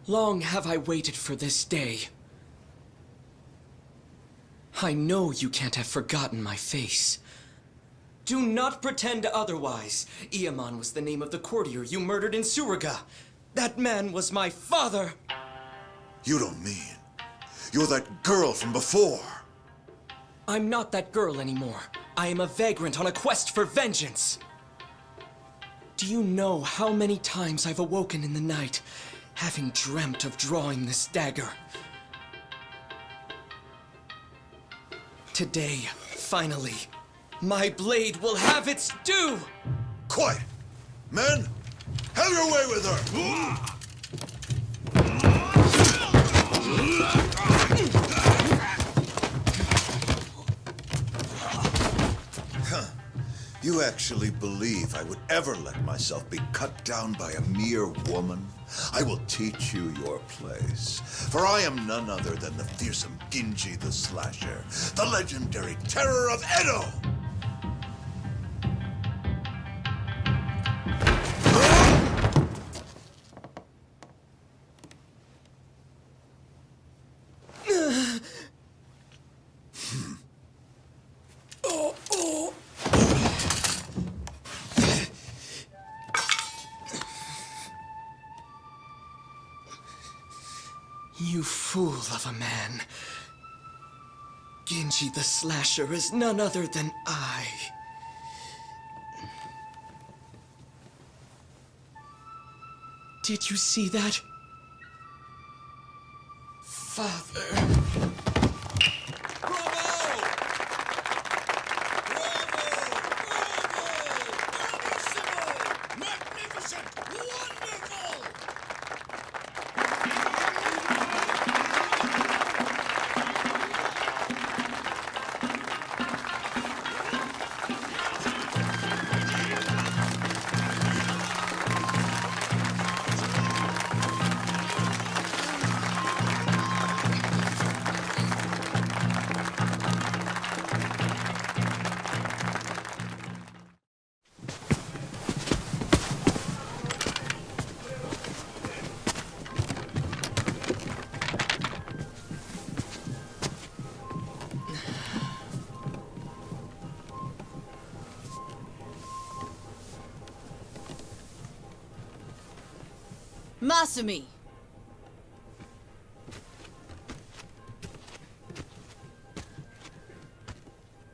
Long have I waited for this day. I know you can't have forgotten my face. Do not pretend otherwise. Ieman was the name of the courtier you murdered in Suruga. That man was my father. You don't mean you're that girl from before? I'm not that girl anymore. I am a vagrant on a quest for vengeance. Do you know how many times I've awoken in the night, having dreamt of drawing this dagger? Today, finally, my blade will have its due! Quiet! Men, have your way with her! You actually believe I would ever let myself be cut down by a mere woman? I will teach you your place. For I am none other than the fearsome Ginji the Slasher, the legendary terror of Edo! You fool of a man. Ginji the Slasher is none other than I. Did you see that? Father. Masumi!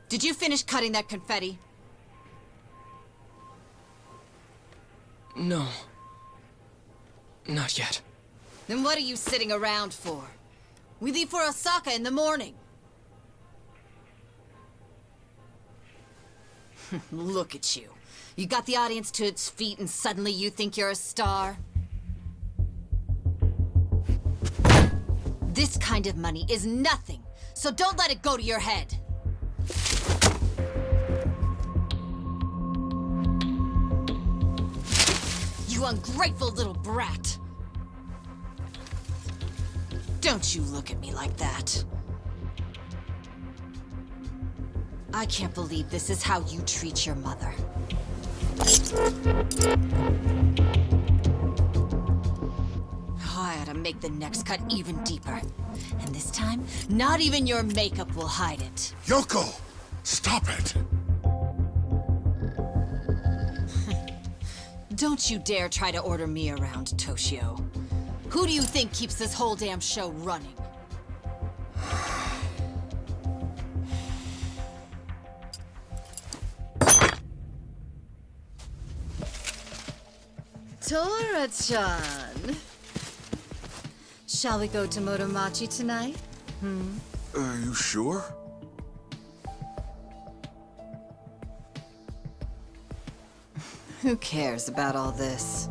Did you finish cutting that confetti? No. Not yet. Then what are you sitting around for? We leave for Osaka in the morning. Look at you. You got the audience to its feet and suddenly you think you're a star? This kind of money is nothing, so don't let it go to your head. You ungrateful little brat. Don't you look at me like that. I can't believe this is how you treat your mother. I ought to make the next cut even deeper. And this time, not even your makeup will hide it. Yoko! Stop it! Don't you dare try to order me around, Toshio. Who do you think keeps this whole damn show running? Tora-chan. Shall we go to Motomachi tonight? Are you sure? Who cares about all this?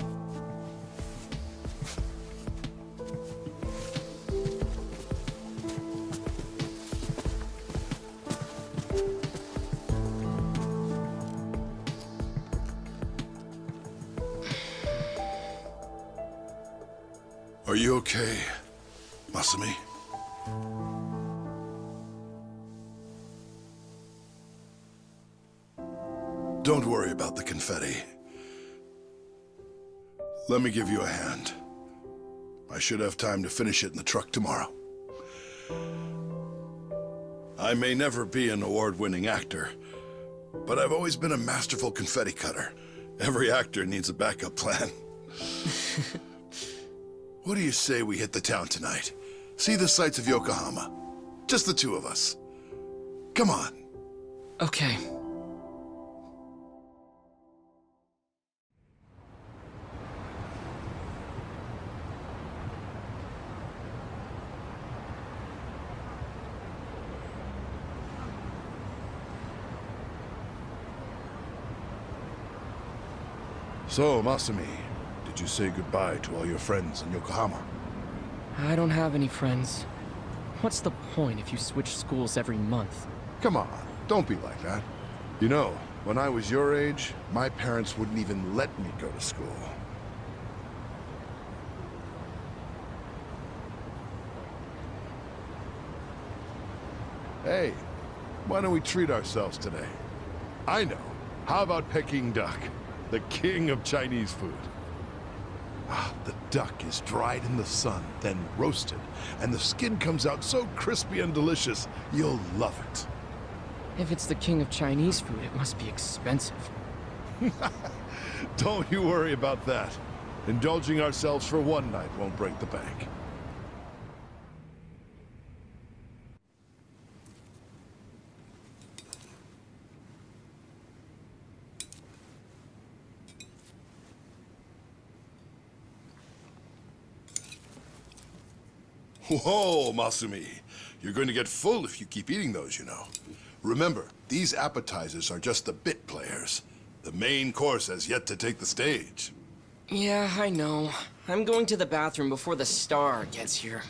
Are you okay, Masumi? Don't worry about the confetti. Let me give you a hand. I should have time to finish it in the truck tomorrow. I may never be an award-winning actor, but I've always been a masterful confetti cutter. Every actor needs a backup plan. What do you say we hit the town tonight? See the sights of Yokohama. Just the two of us. Come on. Okay. So, Masumi, did you say goodbye to all your friends in Yokohama? I don't have any friends. What's the point if you switch schools every month? Come on, don't be like that. You know, when I was your age, my parents wouldn't even let me go to school. Hey, why don't we treat ourselves today? I know. How about Peking duck? The king of Chinese food. The duck is dried in the sun, then roasted, and the skin comes out so crispy and delicious, you'll love it. If it's the king of Chinese food, it must be expensive. Don't you worry about that. Indulging ourselves for one night won't break the bank. Whoa, Masumi. You're going to get full if you keep eating those, you know. Remember, these appetizers are just the bit players. The main course has yet to take the stage. Yeah, I know. I'm going to the bathroom before the star gets here.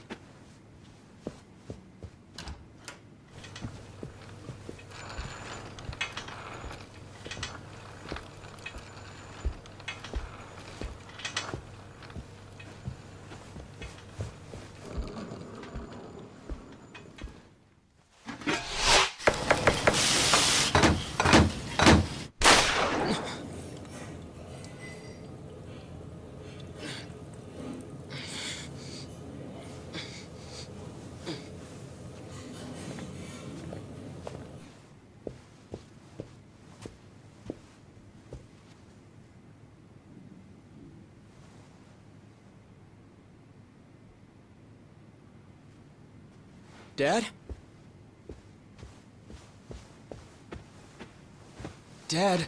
Dad? Dad?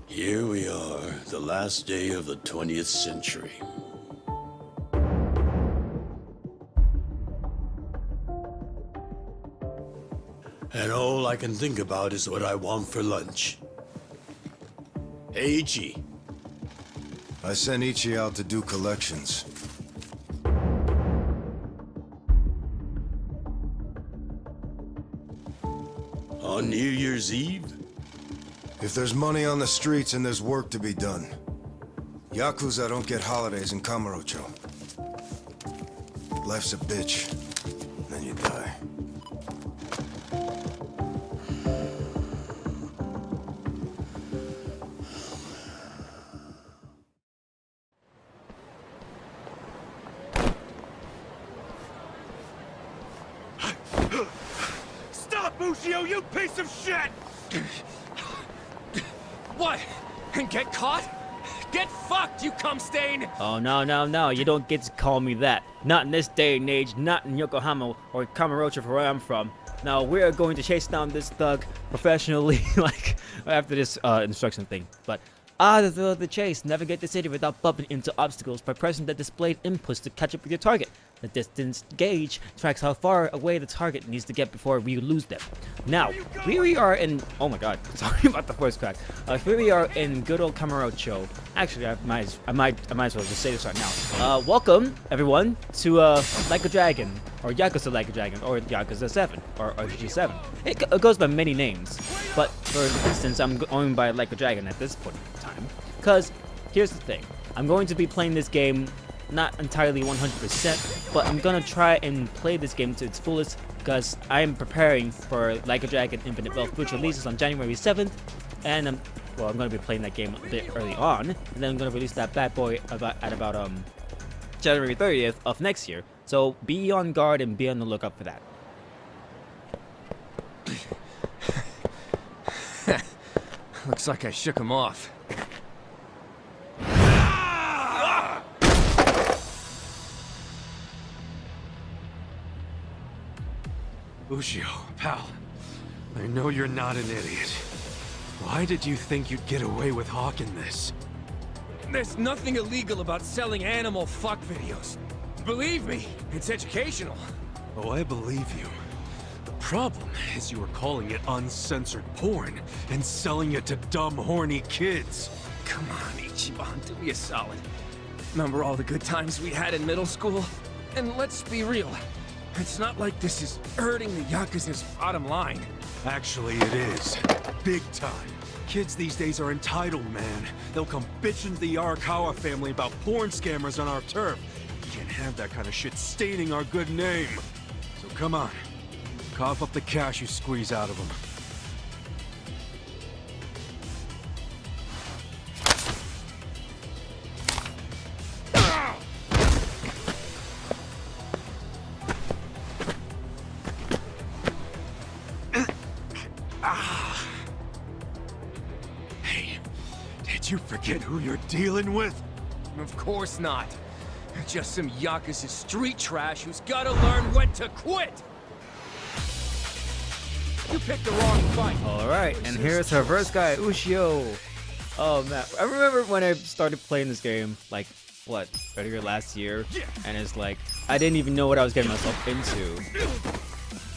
Here we are, the last day of the 20th century. And all I can think about is what I want for lunch. Hey, Ichi. I sent Ichi out to do collections. On New Year's Eve? If there's money on the streets and there's work to be done. Yakuza don't get holidays in Kamurocho. Life's a bitch, then you die. Stop, Mushio, you piece of shit! What? And get caught? Get fucked, you cum stain! Oh, no, you don't get to call me that. Not in this day and age, not in Yokohama or Kamurocho for where I'm from. Now, we're going to chase down this thug professionally, like, after this instruction thing. But The thrill of the chase. Navigate the city without bumping into obstacles by pressing the displayed inputs to catch up with your target. The distance gauge tracks how far away the target needs to get before we lose them. Now, here we are in... Oh my god, sorry about the voice crack. Here we are in good old Kamurocho. Actually, I might as well just say this right now. Welcome, everyone, to Like a Dragon, or Yakuza Like a Dragon, or Yakuza 7, or RPG 7. It goes by many names, but for instance, I'm going by Like a Dragon at this point in time. Because, here's the thing. I'm going to be playing this game not entirely 100%, but I'm gonna try and play this game to its fullest because I am preparing for Like a Dragon Infinite Wealth, which releases on January 7th, and I'm gonna be playing that game a bit early on, and then I'm gonna release that bad boy at about January 30th of next year. So be on guard and be on the lookout for that. Looks like I shook him off. Ushio, pal, I know you're not an idiot. Why did you think you'd get away with hawking this? There's nothing illegal about selling animal fuck videos. Believe me, it's educational. Oh, I believe you. The problem is you were calling it uncensored porn and selling it to dumb, horny kids. Come on, Ichiban, do me a solid. Remember all the good times we had in middle school? And let's be real, it's not like this is hurting the Yakuza's bottom line. Actually, it is. Big time. Kids these days are entitled, man. They'll come bitching to the Arakawa family about porn scammers on our turf. You can't have that kind of shit staining our good name. So come on. Cough up the cash you squeeze out of them. Did you forget who you're dealing with? Of course not. Just some Yakuza street trash who's gotta learn when to quit! You picked the wrong fight! Alright, and here's her first guy, Ushio. Oh man, I remember when I started playing this game, like, what, earlier last year? And it's like, I didn't even know what I was getting myself into.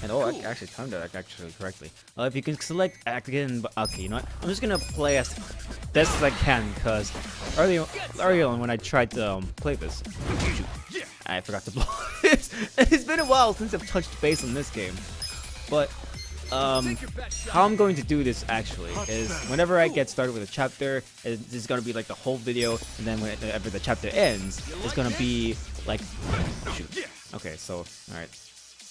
And oh, I actually timed that actually correctly. If you can select act again, okay, you know what? I'm just gonna play as best as I can because early on when I tried to play this, I forgot to blow it. It's been a while since I've touched base on this game, but how I'm going to do this actually is whenever I get started with a chapter, it's gonna be like the whole video, and then whenever the chapter ends, it's gonna be like, shoot. Okay, so all right.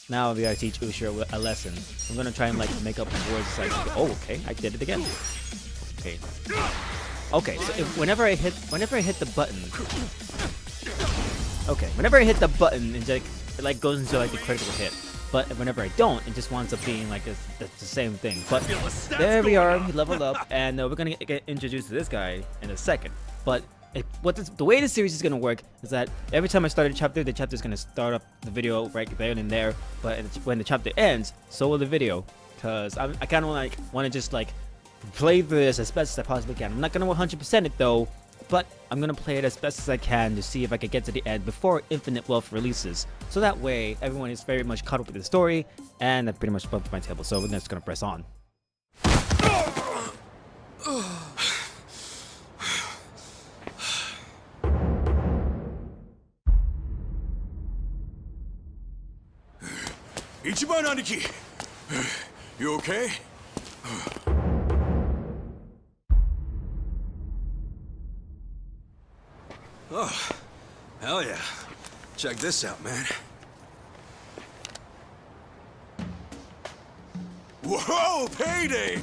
Now we gotta teach Ushio a lesson. I'm gonna try and like make up words like, oh, okay, I did it again. Okay. Okay, so whenever I hit the button, okay, whenever I hit the button, it like goes into like the critical hit. But whenever I don't, it just winds up being like the same thing. But there we are, we leveled up, and we're gonna get introduced to this guy in a second. But the way the series is gonna work is that every time I start a chapter, the chapter is gonna start up the video right there and there. But when the chapter ends, so will the video, because I kind of like want to just like play through this as best as I possibly can. I'm not gonna 100% it though, but I'm gonna play it as best as I can to see if I can get to the end before Infinite Wealth releases. So that way, everyone is very much caught up with the story, and I pretty much bumped my table. So we're just gonna press on. Ichiban Aniki! You okay? Oh, hell yeah. Check this out, man. Whoa, payday!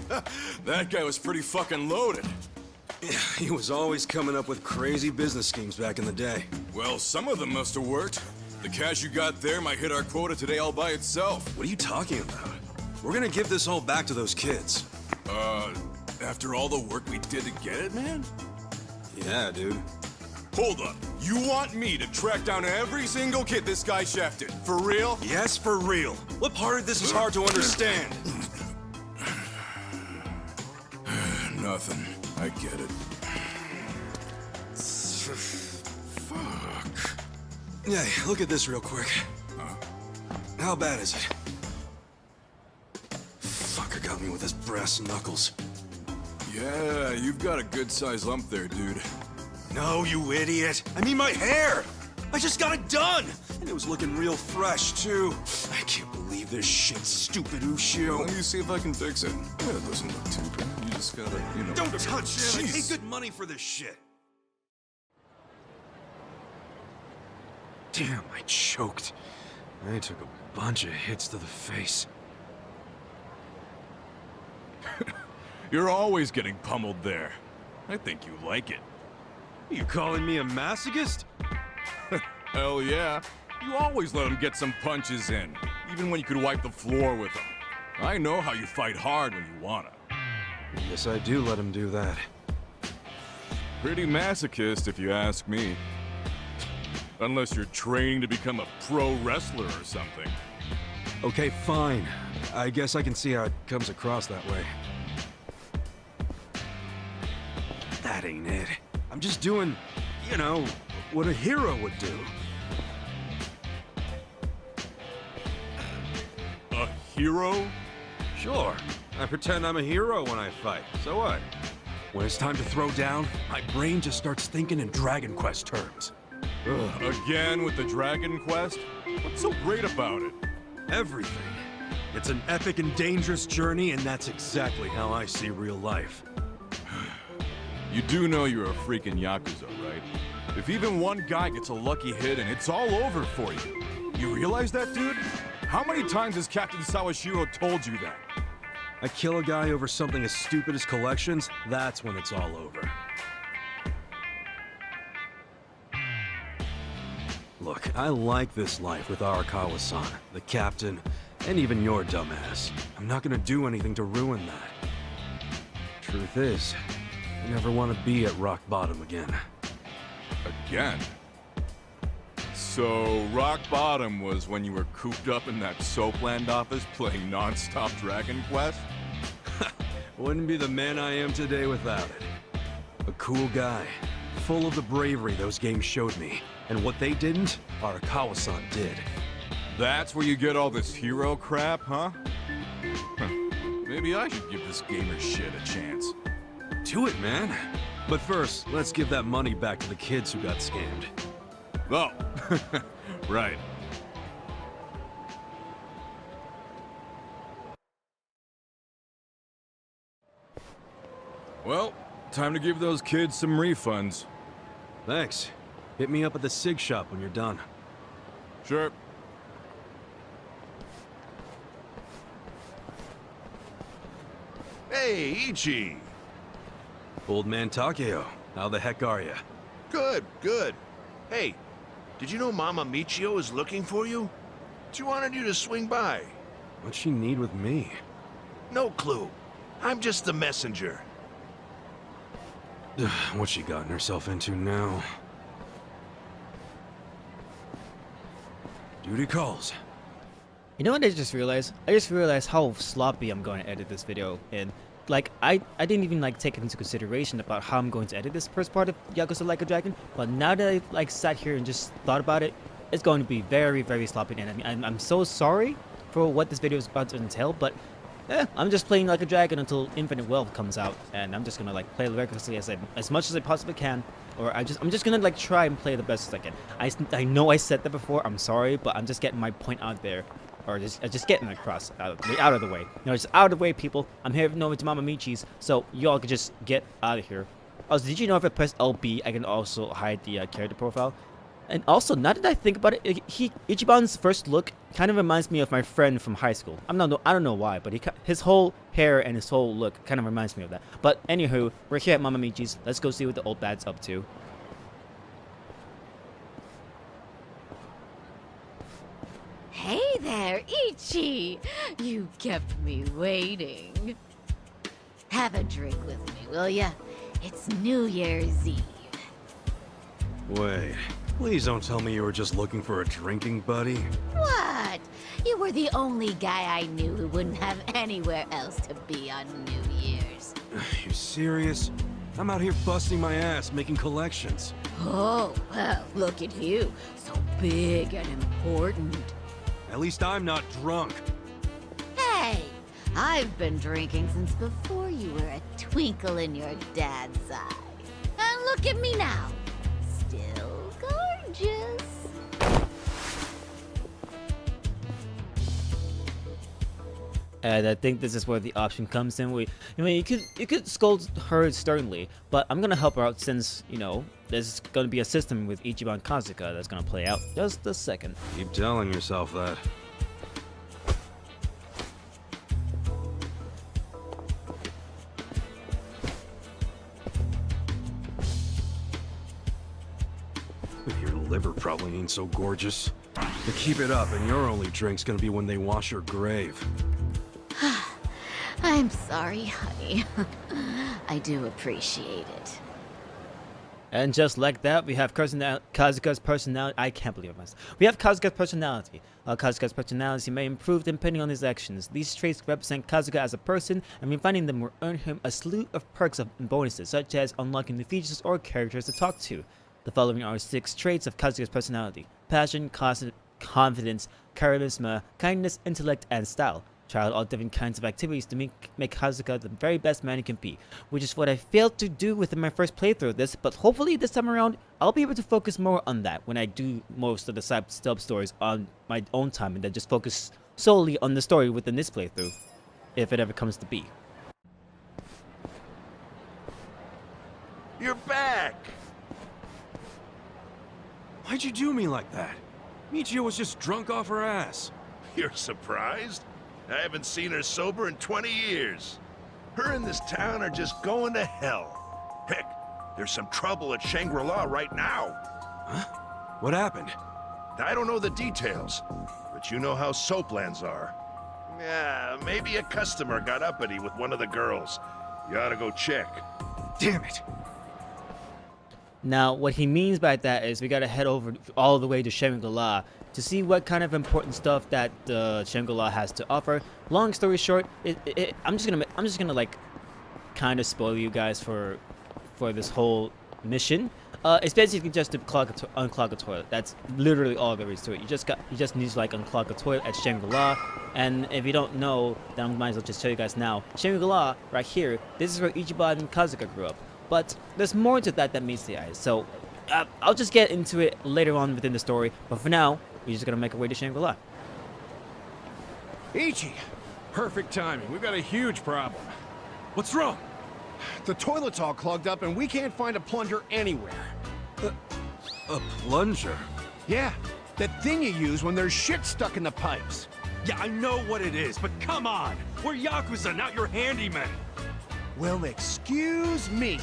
That guy was pretty fucking loaded. Yeah, he was always coming up with crazy business schemes back in the day. Well, some of them must have worked. The cash you got there might hit our quota today all by itself. What are you talking about? We're gonna give this all back to those kids. After all the work we did to get it, man? Yeah, dude. Hold up. You want me to track down every single kid this guy shafted? For real? Yes, for real. What part of this is hard to understand? Nothing. I get it. Yeah, look at this real quick. How bad is it? Fucker got me with his brass knuckles. Yeah, you've got a good-sized lump there, dude. No, you idiot! I mean my hair! I just got it done! And it was looking real fresh, too. I can't believe this shit, stupid Ushio. Let me see if I can fix it. Yeah, it doesn't look too bad. You just gotta, you know... Don't touch it! I Jeez. paid good money for this shit! Damn, I choked. I took a bunch of hits to the face. You're always getting pummeled there. I think you like it. You calling me a masochist? Hell yeah. You always let him get some punches in, even when you could wipe the floor with him. I know how you fight hard when you wanna. Yes, I do let him do that. Pretty masochist, if you ask me. Unless you're training to become a pro wrestler or something. Okay, fine. I guess I can see how it comes across that way. That ain't it. I'm just doing, you know, what a hero would do. A hero? Sure. I pretend I'm a hero when I fight. So what? When it's time to throw down, my brain just starts thinking in Dragon Quest terms. Ugh, again with the Dragon Quest? What's so great about it? Everything. It's an epic and dangerous journey, and that's exactly how I see real life. You do know you're a freaking Yakuza, right? If even one guy gets a lucky hit and it's all over for you. You realize that, dude? How many times has Captain Sawashiro told you that? I kill a guy over something as stupid as collections, that's when it's all over. Look, I like this life with Arakawa-san, the captain, and even your dumbass. I'm not gonna do anything to ruin that. Truth is, I never want to be at rock bottom again. Again? So, rock bottom was when you were cooped up in that Soapland office playing non-stop Dragon Quest? Wouldn't be the man I am today without it. A cool guy, full of the bravery those games showed me. And what they didn't, Arakawa-san did. That's where you get all this hero crap, huh? Maybe I should give this gamer shit a chance. Do it, man. But first, let's give that money back to the kids who got scammed. Oh, right. Well, time to give those kids some refunds. Thanks. Hit me up at the SIG shop when you're done. Sure. Hey, Ichi! Old man Takeo, how the heck are ya? Good, good. Hey, did you know Mama Michio is looking for you? She wanted you to swing by. What'd she need with me? No clue. I'm just the messenger. What's she gotten herself into now? Duty calls. You know what I just realized? I just realized how sloppy I'm going to edit this video in. Like, I didn't even like take into consideration about how I'm going to edit this first part of Yakuza Like a Dragon, but now that I like sat here and just thought about it, it's going to be very, very sloppy, and I'm so sorry for what this video is about to entail, but I'm just playing Like a Dragon until Infinite Wealth comes out, and I'm just gonna like play recklessly as much as I possibly can, or I'm just gonna like try and play the best as I can. I know I said that before, I'm sorry, but I'm just getting my point out there. Or just getting across out of the way. You know, just out of the way, people. I'm here with it's Mama Michi's, so y'all can just get out of here. Also, did you know if I press LB, I can also hide the character profile? And also, now that I think about it, Ichiban's first look kind of reminds me of my friend from high school. I don't know why, but his whole hair and his whole look kind of reminds me of that. But anywho, we're here at Mama Michi's. Let's go see what the old bad's up to. Hey there, Ichi! You kept me waiting. Have a drink with me, will ya? It's New Year's Eve. Wait, please don't tell me you were just looking for a drinking buddy. What? You were the only guy I knew who wouldn't have anywhere else to be on New Year's. You serious? I'm out here busting my ass making collections. Oh, well, look at you. So big and important. At least I'm not drunk. Hey, I've been drinking since before you were a twinkle in your dad's eye. And look at me now. Still gorgeous. And I think this is where the option comes in. You could scold her sternly, but I'm gonna help her out since, you know, there's gonna be a system with Ichiban Kasuga that's gonna play out just a second. Keep telling yourself that. Your liver probably ain't so gorgeous. But keep it up, and your only drink's gonna be when they wash your grave. I'm sorry, honey. I do appreciate it. And just like that, we have Kasuga's personality. I can't believe it myself. We have Kasuga's personality. Kasuga's personality may improve depending on his actions. These traits represent Kasuga as a person, and refining them will earn him a slew of perks and bonuses, such as unlocking new features or characters to talk to. The following are 6 traits of Kasuga's personality: passion, confidence, charisma, kindness, intellect, and style. Try out all different kinds of activities to make Kasuga the very best man he can be, which is what I failed to do within my first playthrough of this, but hopefully this time around, I'll be able to focus more on that when I do most of the sub-stories on my own time and then just focus solely on the story within this playthrough, if it ever comes to be. You're back! Why'd you do me like that? Michio was just drunk off her ass. You're surprised? I haven't seen her sober in 20 years. Her and this town are just going to hell. Heck, there's some trouble at Shangri-La right now. Huh? What happened? I don't know the details, but you know how soaplands are. Yeah, maybe a customer got uppity with one of the girls. You ought to go check. Damn it! Now, what he means by that is we gotta head over all the way to Shangri-La to see what kind of important stuff that Shangri-La has to offer. Long story short, I'm just gonna like kind of spoil you guys for this whole mission. It's basically just to unclog a toilet. That's literally all there is to it. You just need to like unclog a toilet at Shangri-La. And if you don't know, then I might as well just tell you guys now. Shangri-La, right here, this is where Ichiban Kasuga grew up. But there's more to that meets the eye. So I'll just get into it later on within the story. But for now, we're just gonna make our way to Shangri-La. Ichi! Perfect timing. We've got a huge problem. What's wrong? The toilet's all clogged up and we can't find a plunger anywhere. A plunger? Yeah, that thing you use when there's shit stuck in the pipes. Yeah, I know what it is, but come on! We're Yakuza, not your handyman! Well, excuse me.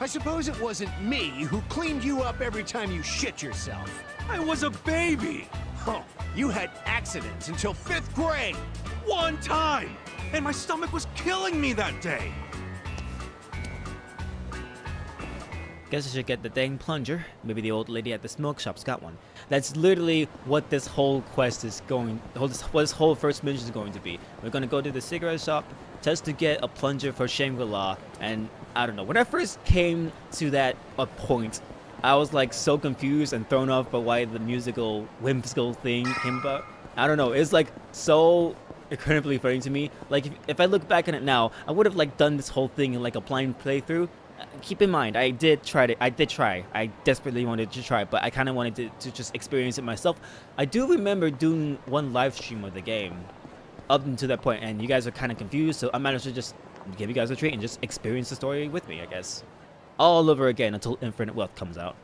I suppose it wasn't me who cleaned you up every time you shit yourself. I was a baby! Oh, you had accidents until 5th grade! One time! And my stomach was killing me that day! Guess I should get the dang plunger. Maybe the old lady at the smoke shop's got one. That's literally what this whole quest is going, what this whole first mission is going to be. We're gonna go to the cigarette shop just to get a plunger for Shangri-La, and I don't know. When I first came to that point, I was like so confused and thrown off by why the musical whimsical thing came about. I don't know. It's like so incredibly funny to me. Like if I look back on it now, I would have like done this whole thing in like a blind playthrough. Keep in mind, I did try. I desperately wanted to try, but I kind of wanted to just experience it myself. I do remember doing one live stream of the game up until that point, and you guys are kind of confused, so I managed to just give you guys a treat and just experience the story with me, I guess. All over again until Infinite Wealth comes out.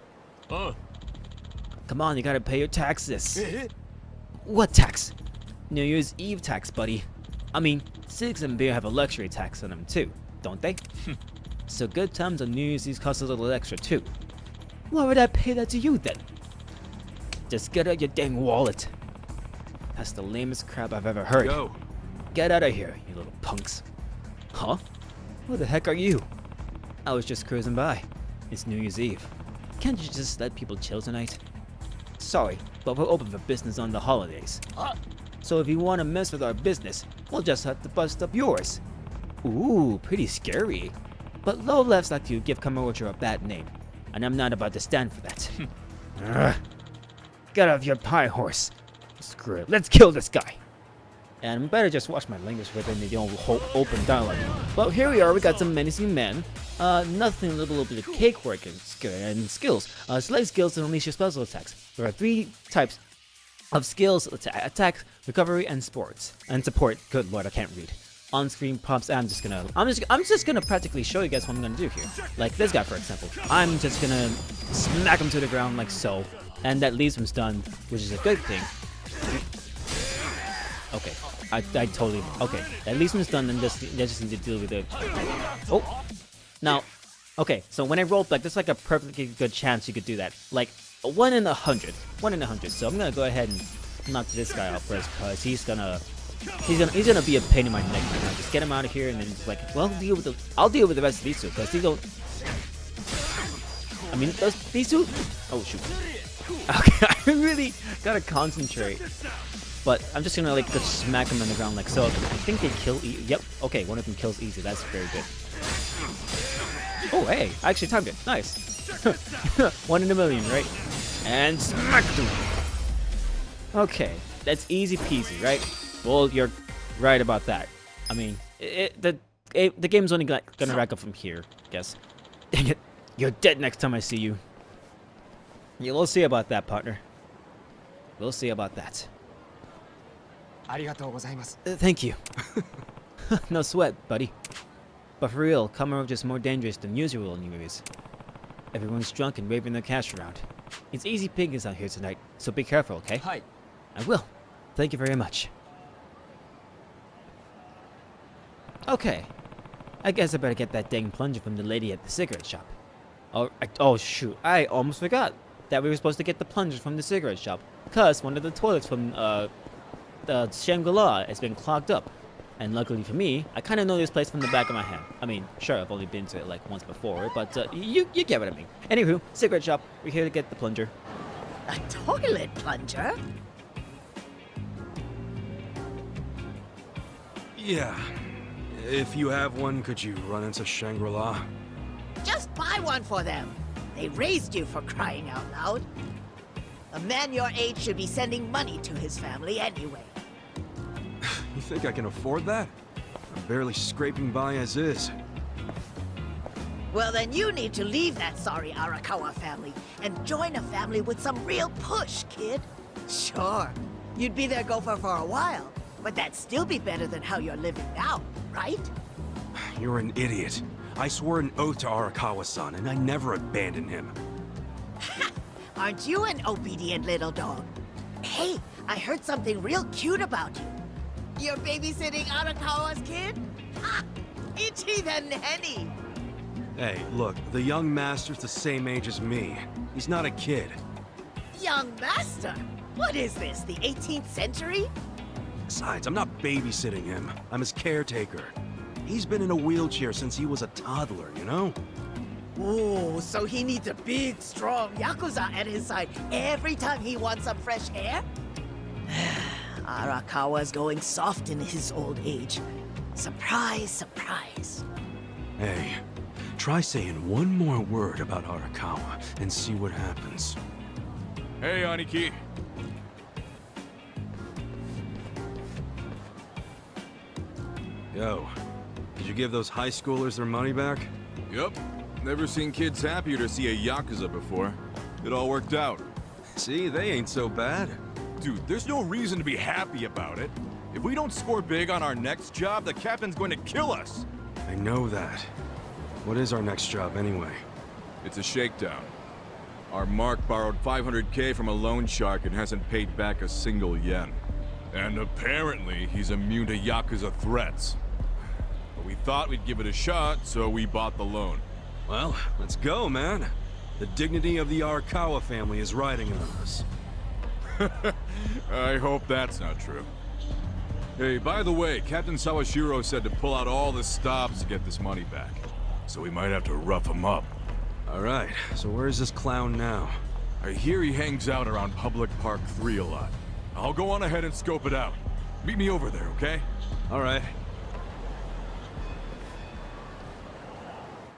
Come on, you gotta pay your taxes. What tax? New Year's Eve tax, buddy. I mean, cigs and beer have a luxury tax on them too, don't they? So good times on New Year's Eve cost a little extra too. Why would I pay that to you then? Just get out your dang wallet. That's the lamest crap I've ever heard. Go. Get out of here, you little punks. Huh? Who the heck are you? I was just cruising by. It's New Year's Eve. Can't you just let people chill tonight? Sorry, but we're open for business on the holidays. So if you want to mess with our business, we'll just have to bust up yours. Ooh, pretty scary. But low lefts like you give Kamurocho a bad name, and I'm not about to stand for that. Get off your high horse. Screw it. Let's kill this guy. And I better just watch my language within the whole open dialogue. Well, here we are. We got some menacing men. Nothing, a little bit of cake work and skills. Select skills and unleash your special attacks. There are 3 types of skills: attack, recovery, and sports. And support. Good lord, I can't read. On-screen prompts. I'm just gonna practically show you guys what I'm gonna do here. Like this guy, for example. I'm just gonna smack him to the ground like so, and that leaves him stunned, which is a good thing. Okay, I totally, okay, at least I'm stunned and just need to deal with it. Oh, now, okay, so when I roll back, there's like a perfectly good chance you could do that. Like, 1 in 100, 1 in 100, so I'm gonna go ahead and knock this guy out first, because he's gonna be a pain in my neck right now. Just get him out of here, and then it's like, well, I'll deal with the rest of these two, because these don't, I mean, these two, oh shoot. Okay, I really gotta concentrate. But I'm just gonna like just smack them on the ground like so. I think they kill. Yep. Okay, one of them kills easy. That's very good. Oh hey, I actually timed it. Nice. 1 in a million, right? And smack them. Okay, that's easy peasy, right? Well, you're right about that. I mean, the game's only gonna rack up from here, I guess. Dang it, you're dead next time I see you. Yeah, we'll see about that, partner. We'll see about that. Thank you. No sweat, buddy. But for real, Kamurocho is more dangerous than usual in movies. Everyone's drunk and waving their cash around. It's easy pickings out here tonight, so be careful, okay? Hi. I will. Thank you very much. Okay. I guess I better get that dang plunger from the lady at the cigarette shop. Oh shoot, I almost forgot that we were supposed to get the plunger from the cigarette shop, because one of the toilets from the Shangri-La has been clogged up. And luckily for me, I kind of know this place from the back of my hand. I mean, sure, I've only been to it like once before, but you get what I mean. Anywho, cigarette shop, we're here to get the plunger. A toilet plunger? Yeah. If you have one, could you run into Shangri-La? Just buy one for them. They raised you, for crying out loud. A man your age should be sending money to his family anyway. You think I can afford that? I'm barely scraping by as is. Well, then you need to leave that sorry Arakawa family and join a family with some real push, kid. Sure, you'd be their gopher for a while, but that'd still be better than how you're living now, right? You're an idiot. I swore an oath to Arakawa-san, and I never abandoned him. Aren't you an obedient little dog? Hey, I heard something real cute about you. You're babysitting Arakawa's kid? Ha! Ichi the nanny! Hey, look, the young master's the same age as me. He's not a kid. Young master? What is this, the 18th century? Besides, I'm not babysitting him. I'm his caretaker. He's been in a wheelchair since he was a toddler, you know? Ooh, so he needs a big, strong Yakuza at his side every time he wants some fresh air? Arakawa's going soft in his old age. Surprise, surprise. Hey, try saying one more word about Arakawa and see what happens. Hey, Aniki. Yo, did you give those high schoolers their money back? Yep. Never seen kids happier to see a Yakuza before. It all worked out. See, they ain't so bad. Dude, there's no reason to be happy about it. If we don't score big on our next job, the captain's going to kill us. I know that. What is our next job, anyway? It's a shakedown. Our Mark borrowed 500K from a loan shark and hasn't paid back a single yen. And apparently, he's immune to Yakuza threats. But we thought we'd give it a shot, so we bought the loan. Well, let's go, man. The dignity of the Arakawa family is riding on us. I hope that's not true. Hey, by the way, Captain Sawashiro said to pull out all the stops to get this money back. So we might have to rough him up. Alright, so where's this clown now? I hear he hangs out around Public Park 3 a lot. I'll go on ahead and scope it out. Meet me over there, okay? Alright.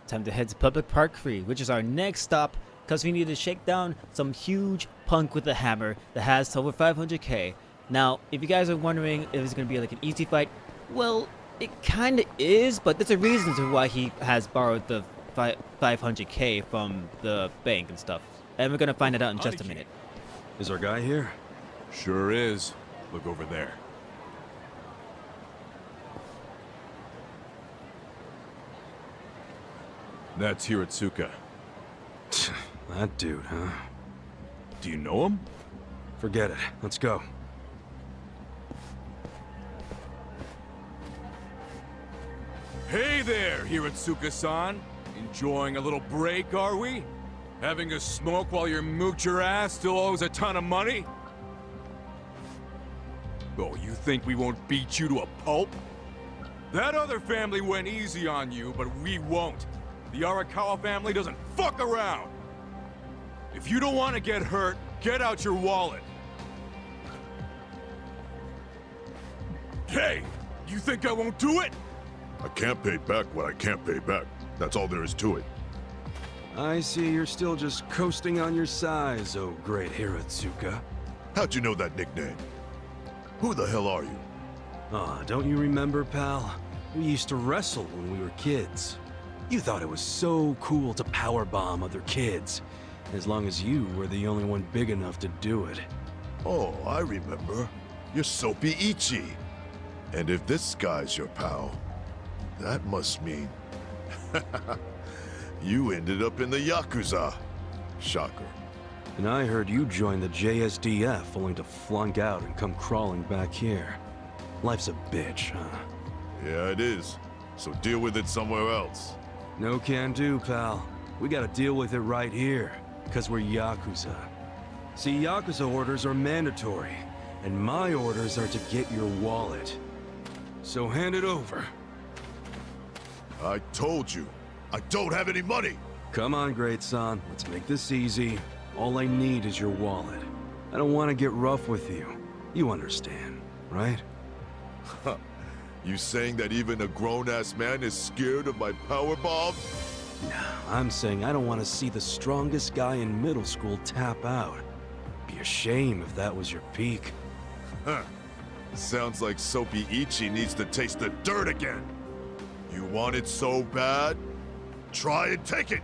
Time to head to Public Park 3, which is our next stop because we need to shake down some huge punk with a hammer that has over 500k. Now, if you guys are wondering if it's going to be like an easy fight, well, it kind of is, but there's a reason to why he has borrowed the 500k from the bank and stuff. And we're going to find it out in just a minute. Is our guy here? Sure is. Look over there. That's Hiratsuka. That dude, huh? Do you know him? Forget it. Let's go. Hey there, Hiratsuka-san. Enjoying a little break, are we? Having a smoke while your moocher ass still owes a ton of money? Oh, you think we won't beat you to a pulp? That other family went easy on you, but we won't. The Arakawa family doesn't fuck around. If you don't want to get hurt, get out your wallet. Hey, you think I won't do it? I can't pay back what I can't pay back. That's all there is to it. I see you're still just coasting on your size, oh great Hiratsuka. How'd you know that nickname? Who the hell are you? Ah, don't you remember, pal? We used to wrestle when we were kids. You thought it was so cool to powerbomb other kids, as long as you were the only one big enough to do it. Oh, I remember. You're Soapy Ichi. And if this guy's your pal, that must mean... you ended up in the Yakuza. Shocker. And I heard you joined the JSDF only to flunk out and come crawling back here. Life's a bitch, huh? Yeah, it is. So deal with it somewhere else. No can do, pal. We gotta deal with it right here, because we're Yakuza. See, Yakuza orders are mandatory, and my orders are to get your wallet. So hand it over. I told you, I don't have any money! Come on, great son. Let's make this easy. All I need is your wallet. I don't want to get rough with you. You understand, right? You saying that even a grown-ass man is scared of my powerbomb? No, I'm saying I don't want to see the strongest guy in middle school tap out. Be a shame if that was your peak. Huh. Sounds like Soapy Ichi needs to taste the dirt again. You want it so bad? Try and take it!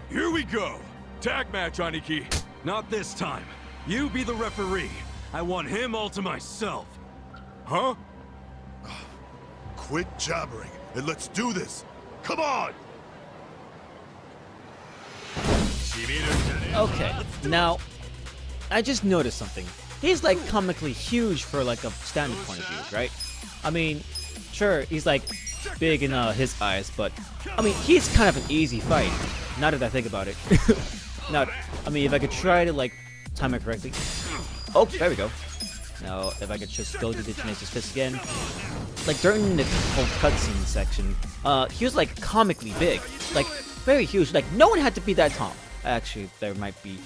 Here we go! Tag match, Aniki! Not this time. You be the referee. I want him all to myself. Huh? Quit jabbering and let's do this! Come on! Okay, now, I just noticed something. He's like comically huge for like a standard point of view, right? I mean, sure, he's like big in his eyes, but I mean, he's kind of an easy fight. Now that I think about it. Now, I mean, if I could try to like time it correctly. Oh, there we go. Now, if I could just go to the Tenacious Fist again. Like during the whole cutscene section, he was like comically big, like very huge. Like no one had to be that tall. Actually, there might be.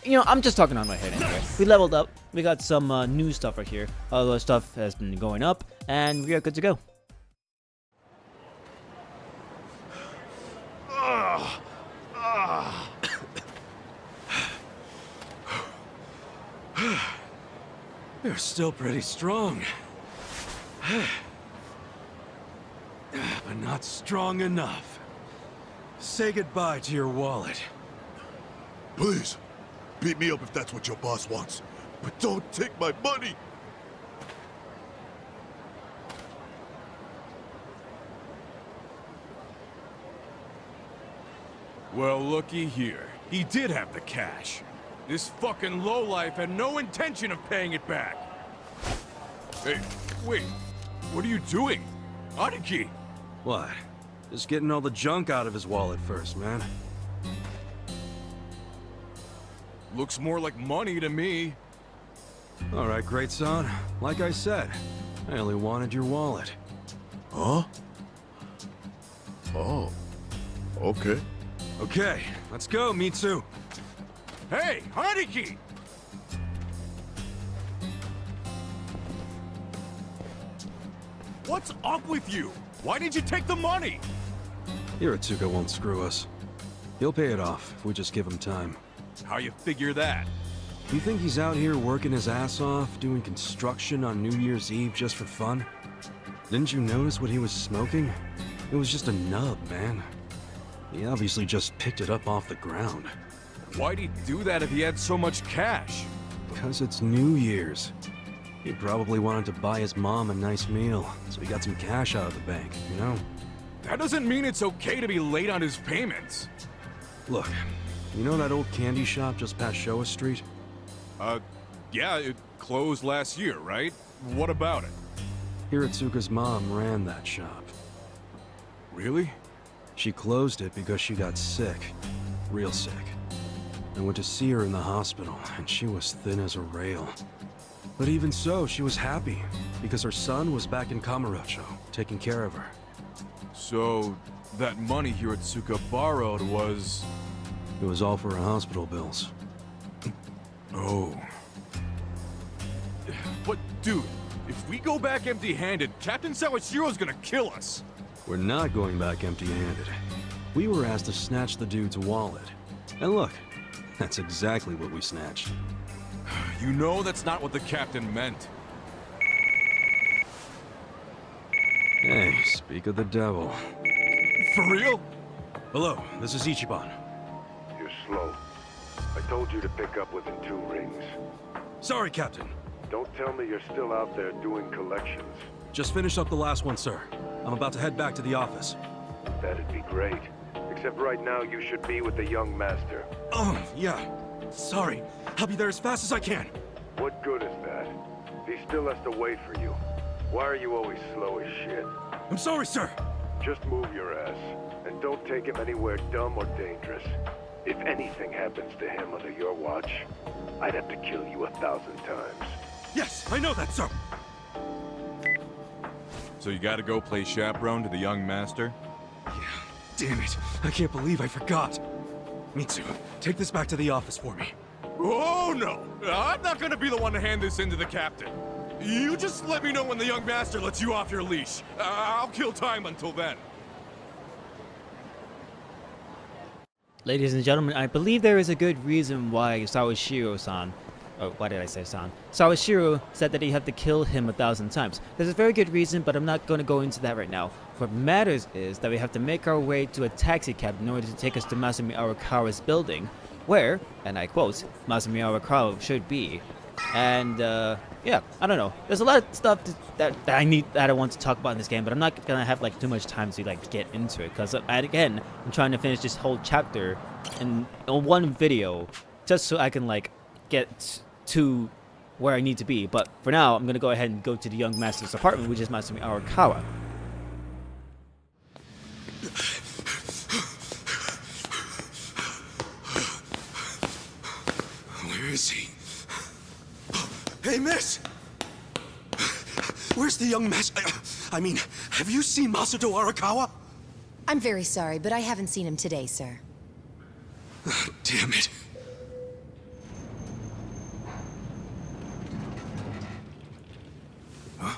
You know, I'm just talking on my head anyway. We leveled up. We got some new stuff right here. All the stuff has been going up, and we are good to go. You're still pretty strong. But not strong enough. Say goodbye to your wallet. Please, beat me up if that's what your boss wants. But don't take my money! Well, looky here. He did have the cash. This fucking lowlife had no intention of paying it back. Hey, wait. What are you doing? Aniki! What? Just getting all the junk out of his wallet first, man. Looks more like money to me. All right, great son. Like I said, I only wanted your wallet. Huh? Oh. Okay. Okay, let's go, Mitsu. Hey, Aniki! What's up with you? Why did you take the money? Hiratsuka won't screw us. He'll pay it off if we just give him time. How you figure that? You think he's out here working his ass off, doing construction on New Year's Eve just for fun? Didn't you notice what he was smoking? It was just a nub, man. He obviously just picked it up off the ground. Why'd he do that if he had so much cash? Because it's New Year's. He probably wanted to buy his mom a nice meal, so he got some cash out of the bank, you know? That doesn't mean it's okay to be late on his payments. Look, you know that old candy shop just past Showa Street? Yeah, it closed last year, right? What about it? Hiratsuka's mom ran that shop. Really? She closed it because she got sick. Real sick. I went to see her in the hospital, and she was thin as a rail. But even so, she was happy, because her son was back in Kamurocho, taking care of her. So, that money Hiratsuka borrowed was... It was all for her hospital bills. Oh. But, dude, if we go back empty-handed, Captain Sawashiro's gonna kill us! We're not going back empty-handed. We were asked to snatch the dude's wallet. And look, that's exactly what we snatched. You know that's not what the captain meant. Hey, speak of the devil. For real? Hello, this is Ichiban. You're slow. I told you to pick up within 2 rings. Sorry, Captain. Don't tell me you're still out there doing collections. Just finished up the last one, sir. I'm about to head back to the office. That'd be great. Except right now you should be with the young master. Oh, yeah. Sorry. I'll be there as fast as I can. What good is that? He still has to wait for you. Why are you always slow as shit? I'm sorry, sir. Just move your ass. And don't take him anywhere dumb or dangerous. If anything happens to him under your watch, I'd have to kill you 1,000 times. Yes, I know that, sir. So you gotta go play chaperone to the young master? Yeah, damn it. I can't believe I forgot. Mitsu, take this back to the office for me. Oh, no! I'm not gonna be the one to hand this in to the captain. You just let me know when the young master lets you off your leash. I'll kill time until then. Ladies and gentlemen, I believe there is a good reason why Sawashiro-san, oh, why did I say san? Sawashiro said that he had to kill him 1,000 times. There's a very good reason, but I'm not going to go into that right now. What matters is that we have to make our way to a taxi cab in order to take us to Masumi Arakawa's building, where, and I quote, Masumi Arakawa should be. And, yeah, I don't know. There's a lot of stuff that I want to talk about in this game, but I'm not gonna have like too much time to like get into it, because again, I'm trying to finish this whole chapter in one video, just so I can like get to where I need to be. But for now, I'm gonna go ahead and go to the young master's apartment, which is Masumi Arakawa. Where is he? Hey, miss! Where's the young master? I mean, have you seen Masato Arakawa? I'm very sorry, but I haven't seen him today, sir. Damn it. Huh?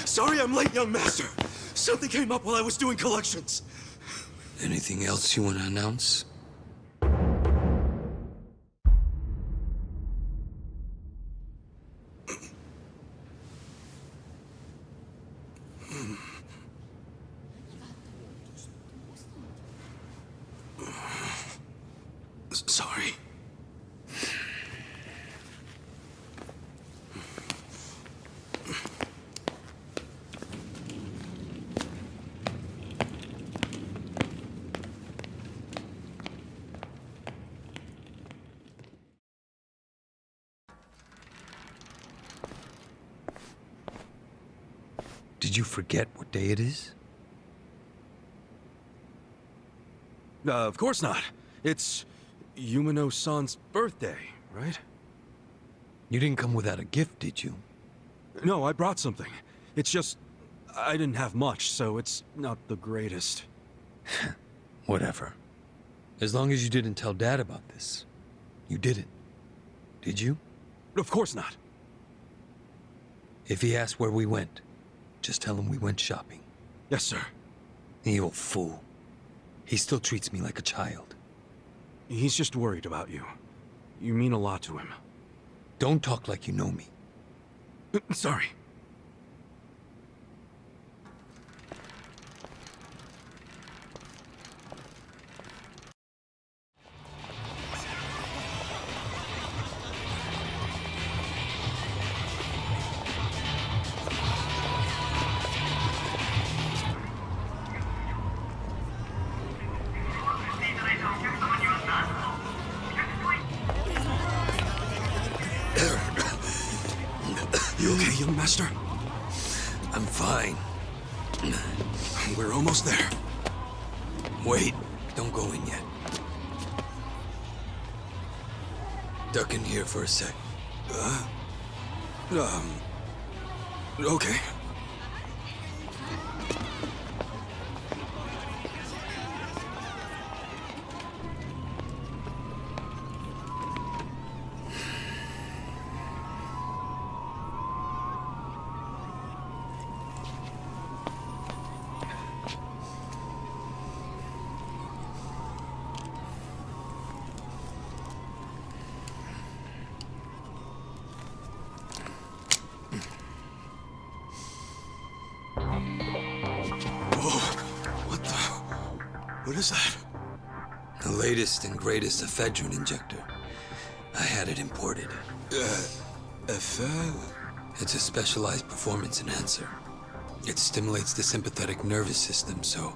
Sorry I'm late, young master. Something came up while I was doing collections. Anything else you want to announce? Sorry. Did you forget what day it is? Of course not. It's Yumino-san's birthday, right? You didn't come without a gift, did you? No, I brought something. It's just, I didn't have much, so it's not the greatest. Whatever. As long as you didn't tell Dad about this. You didn't. Did you? Of course not. If he asks where we went, just tell him we went shopping. Yes, sir. The old fool. He still treats me like a child. He's just worried about you. You mean a lot to him. Don't talk like you know me. Sorry. You okay, young master? I'm fine. We're almost there. Wait, don't go in yet. Duck in here for a sec. Okay. What is that? The latest and greatest ephedrine injector. I had it imported. It's a specialized performance enhancer. It stimulates the sympathetic nervous system, so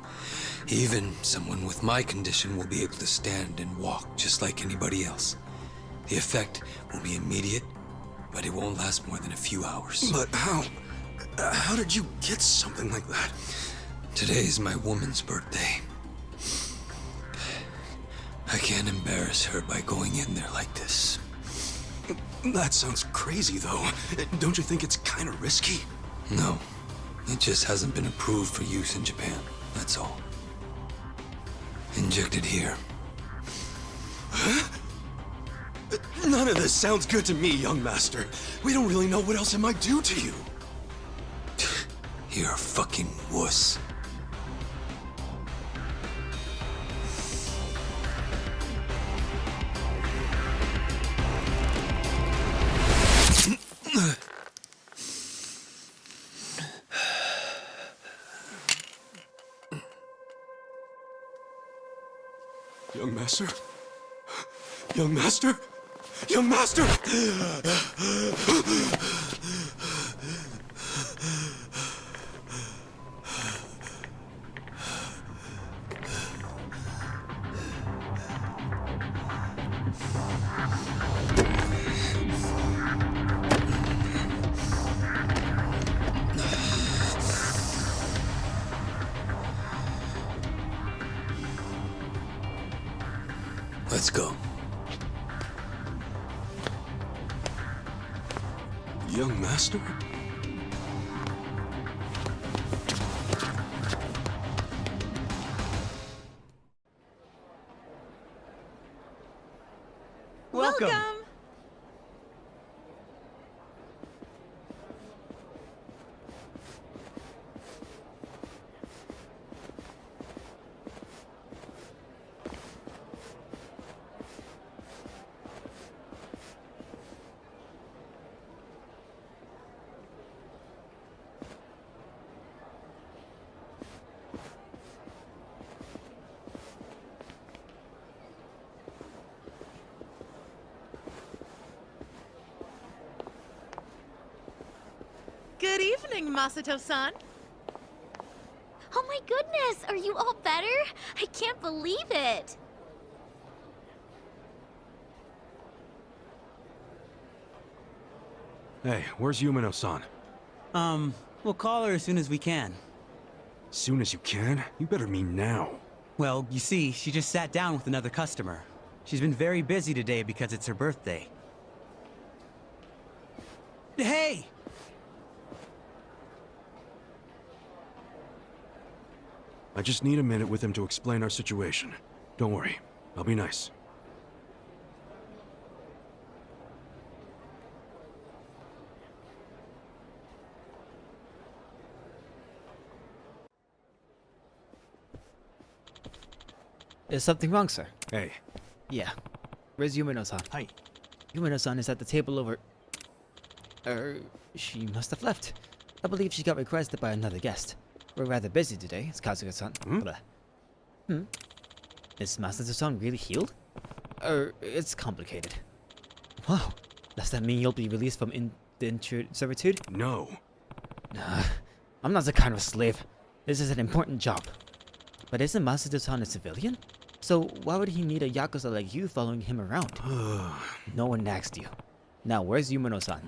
even someone with my condition will be able to stand and walk just like anybody else. The effect will be immediate, but it won't last more than a few hours. But how did you get something like that? Today is my woman's birthday. I can't embarrass her by going in there like this. That sounds crazy, though. Don't you think it's kind of risky? No. It just hasn't been approved for use in Japan. That's all. Injected here. Huh? None of this sounds good to me, young master. We don't really know what else it might do to you. You're a fucking wuss. Young master? Young master? Young master! Let's go. Young master? Welcome. Good evening, Masato-san. Oh my goodness, are you all better? I can't believe it. Hey, where's Yumino-san? We'll call her as soon as we can. Soon as you can? You better mean now. Well, you see, she just sat down with another customer. She's been very busy today because it's her birthday. Hey! I just need a minute with him to explain our situation. Don't worry, I'll be nice. Is something wrong, sir? Hey. Yeah. Where's Yumino-san? Hi. Yumino-san is at the table over... she must have left. I believe she got requested by another guest. We're rather busy today, it's Kasuga-san. Is Masato-san really healed? It's complicated. Wow. Does that mean you'll be released from indentured servitude? No. Nah. I'm not the kind of slave. This is an important job. But isn't Masato-san a civilian? So why would he need a Yakuza like you following him around? No one asked you. Now, where's Yumino-san?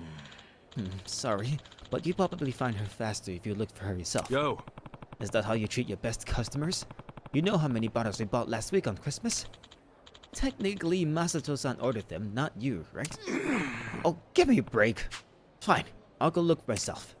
Sorry, but you'd probably find her faster if you looked for her yourself. Yo. Is that how you treat your best customers? You know how many bottles we bought last week on Christmas? Technically, Masato-san ordered them, not you, right? Oh, give me a break. Fine, I'll go look myself.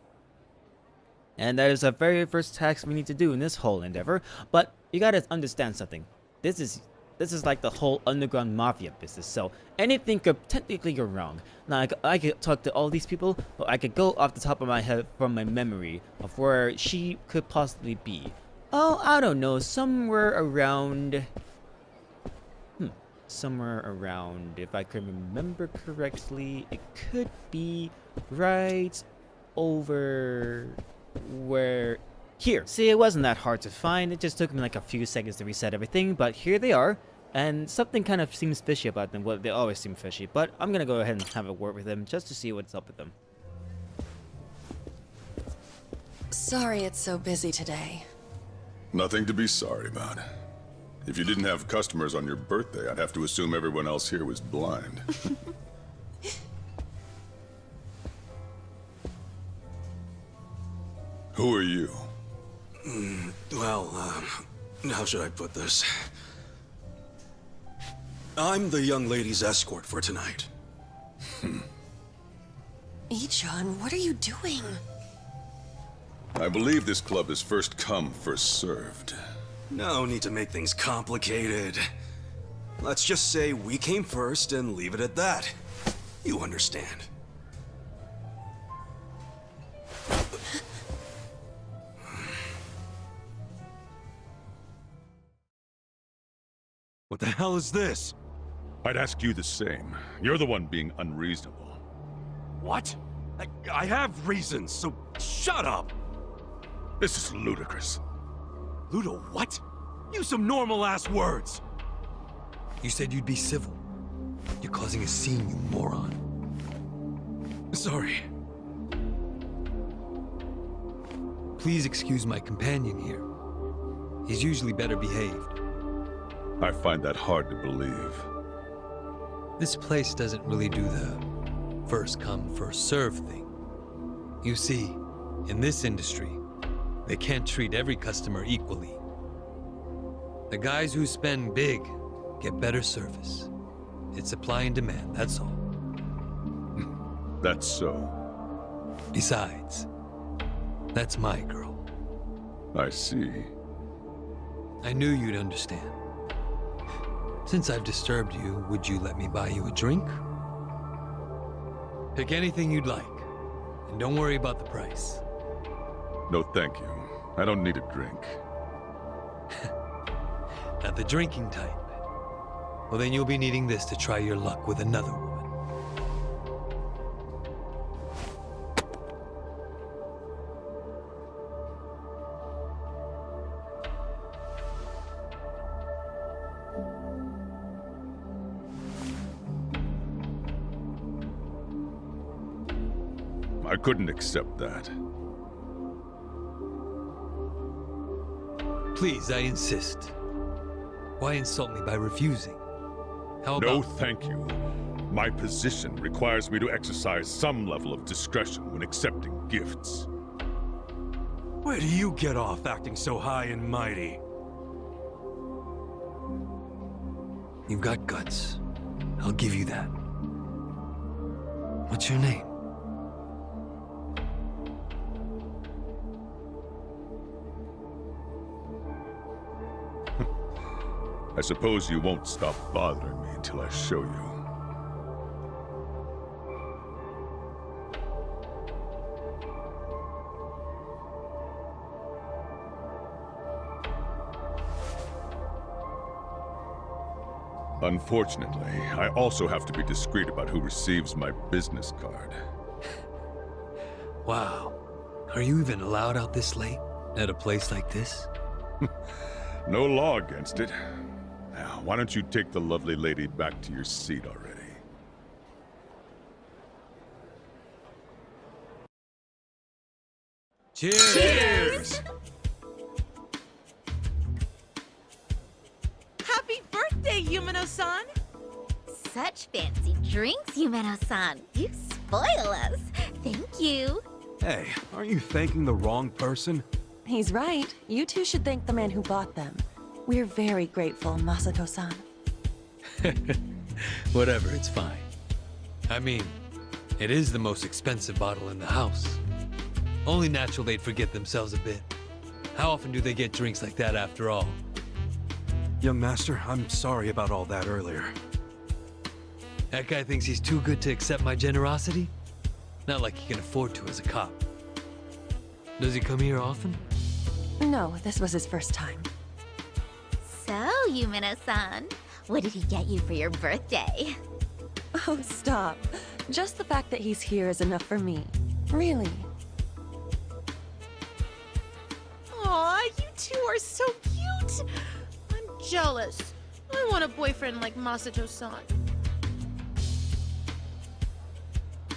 And that is the very first task we need to do in this whole endeavor, but you gotta understand something. This is like the whole underground mafia business, so anything could technically go wrong. Now, I could talk to all these people, or I could go off the top of my head from my memory of where she could possibly be. Oh, I don't know, somewhere around... somewhere around, if I can remember correctly, it could be right over where... Here. See, it wasn't that hard to find. It just took me like a few seconds to reset everything, but here they are. And something kind of seems fishy about them. Well, they always seem fishy, but I'm gonna go ahead and have a word with them just to see what's up with them. Sorry it's so busy today. Nothing to be sorry about. If you didn't have customers on your birthday, I'd have to assume everyone else here was blind. Who are you? Well, how should I put this? I'm the young lady's escort for tonight. Ichan, what are you doing? I believe this club is first come, first served. No need to make things complicated. Let's just say we came first and leave it at that. You understand. What the hell is this? I'd ask you the same. You're the one being unreasonable. What? I have reasons, so shut up! This is ludicrous. Ludo, what? Use some normal-ass words! You said you'd be civil. You're causing a scene, you moron. Sorry. Please excuse my companion here. He's usually better behaved. I find that hard to believe. This place doesn't really do the first come, first serve thing. You see, in this industry, they can't treat every customer equally. The guys who spend big get better service. It's supply and demand, that's all. That's so. Besides, that's my girl. I see. I knew you'd understand. Since I've disturbed you, would you let me buy you a drink? Pick anything you'd like, and don't worry about the price. No, thank you. I don't need a drink. Not the drinking type. Well, then you'll be needing this to try your luck with another woman. I couldn't accept that. Please, I insist. Why insult me by refusing? How about... No, thank you. My position requires me to exercise some level of discretion when accepting gifts. Where do you get off acting so high and mighty? You've got guts. I'll give you that. What's your name? I suppose you won't stop bothering me until I show you. Unfortunately, I also have to be discreet about who receives my business card. Wow. Are you even allowed out this late? At a place like this? No law against it. Now, why don't you take the lovely lady back to your seat already? Cheers! Cheers! Happy birthday, Yumino-san! Such fancy drinks, Yumeno-san. You spoil us. Thank you. Hey, aren't you thanking the wrong person? He's right. You two should thank the man who bought them. We're very grateful, Masato-san. Whatever, it's fine. I mean, it is the most expensive bottle in the house. Only natural they'd forget themselves a bit. How often do they get drinks like that after all? Young master, I'm sorry about all that earlier. That guy thinks he's too good to accept my generosity? Not like he can afford to as a cop. Does he come here often? No, this was his first time. So, Yumeno-san, what did he get you for your birthday? Oh, stop. Just the fact that he's here is enough for me. Really. Aw, you two are so cute! I'm jealous. I want a boyfriend like Masato-san.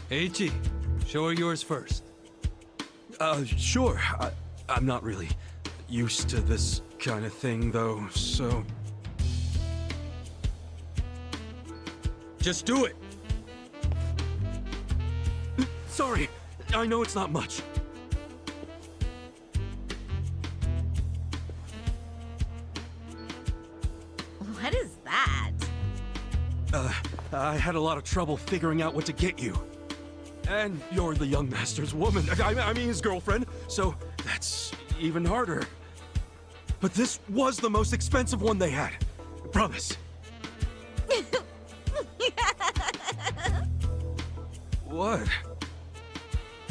Ichi, show her yours first. Sure. I'm not really used to this kind of thing, though, so... Just do it! Sorry, I know it's not much. What is that? I had a lot of trouble figuring out what to get you. And you're the young master's woman. I mean his girlfriend, so that's even harder. But this was the most expensive one they had. I promise. What?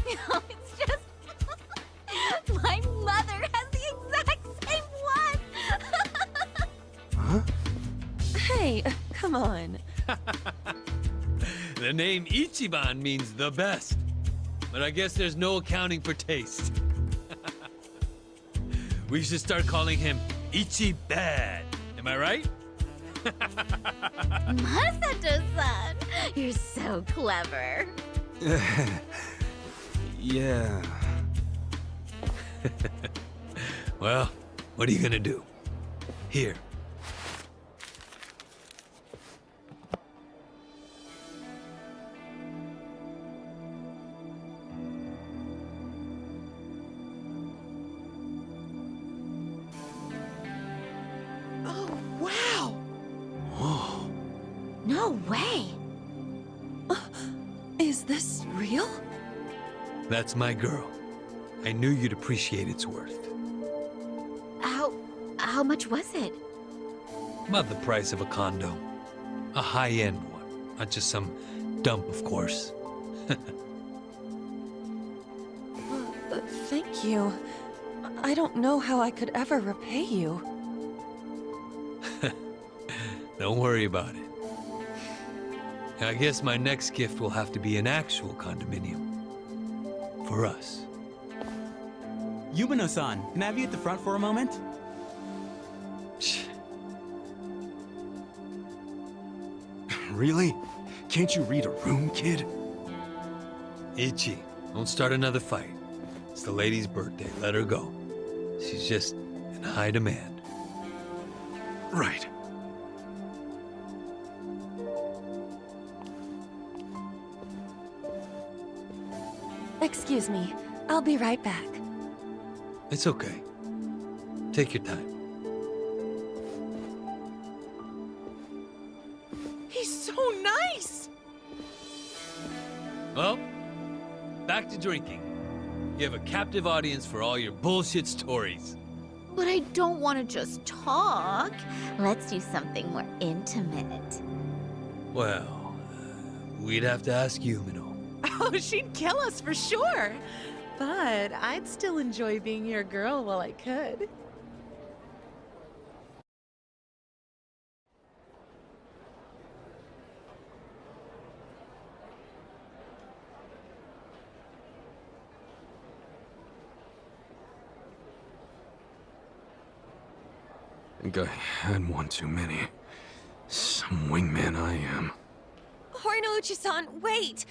No, it's just... My mother has the exact same one! Huh? Hey, come on. The name Ichiban means the best. But I guess there's no accounting for taste. We should start calling him Ichiban. Am I right? Masato-san, you're so clever. Yeah. Well, what are you gonna do? Here. Oh, wow! Whoa. No way! Is this real? That's my girl. I knew you'd appreciate its worth. How much was it? About the price of a condo. A high-end one. Not just some dump, of course. Thank you. I don't know how I could ever repay you. Don't worry about it. I guess my next gift will have to be an actual condominium. For us. Yumino-san, can I have you at the front for a moment? Really? Can't you read a room, kid? Ichi, don't start another fight. It's the lady's birthday. Let her go. She's just in high demand. Right. Excuse me. I'll be right back. It's okay. Take your time. He's so nice! Well, back to drinking. You have a captive audience for all your bullshit stories. But I don't want to just talk. Let's do something more intimate. Well, we'd have to ask Yumino. Oh, she'd kill us for sure. But I'd still enjoy being your girl while I could. think I had one too many. Some wingman I am. Horinouchi-san, wait!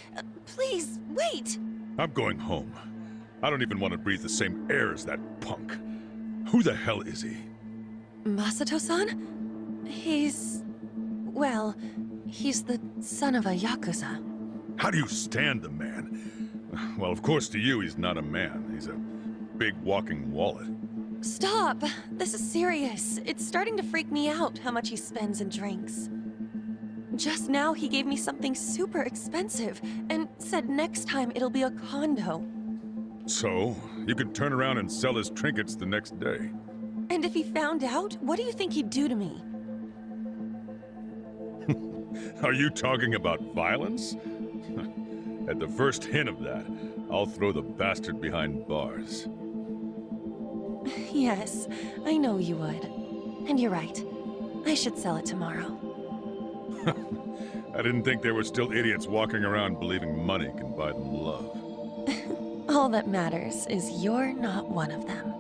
Please, wait! I'm going home. I don't even want to breathe the same air as that punk. Who the hell is he? Masato-san? Well, he's the son of a Yakuza. How do you stand the man? Well, of course to you he's not a man. He's a big walking wallet. Stop! This is serious. It's starting to freak me out how much he spends and drinks. Just now he gave me something super expensive and said next time it'll be a condo. So, you could turn around and sell his trinkets the next day. And if he found out, what do you think he'd do to me? Are you talking about violence? At the first hint of that, I'll throw the bastard behind bars. Yes, I know you would. And you're right. I should sell it tomorrow. I didn't think there were still idiots walking around believing money can buy them love. All that matters is you're not one of them.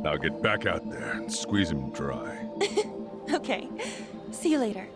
Now get back out there and squeeze him dry. Okay. See you later.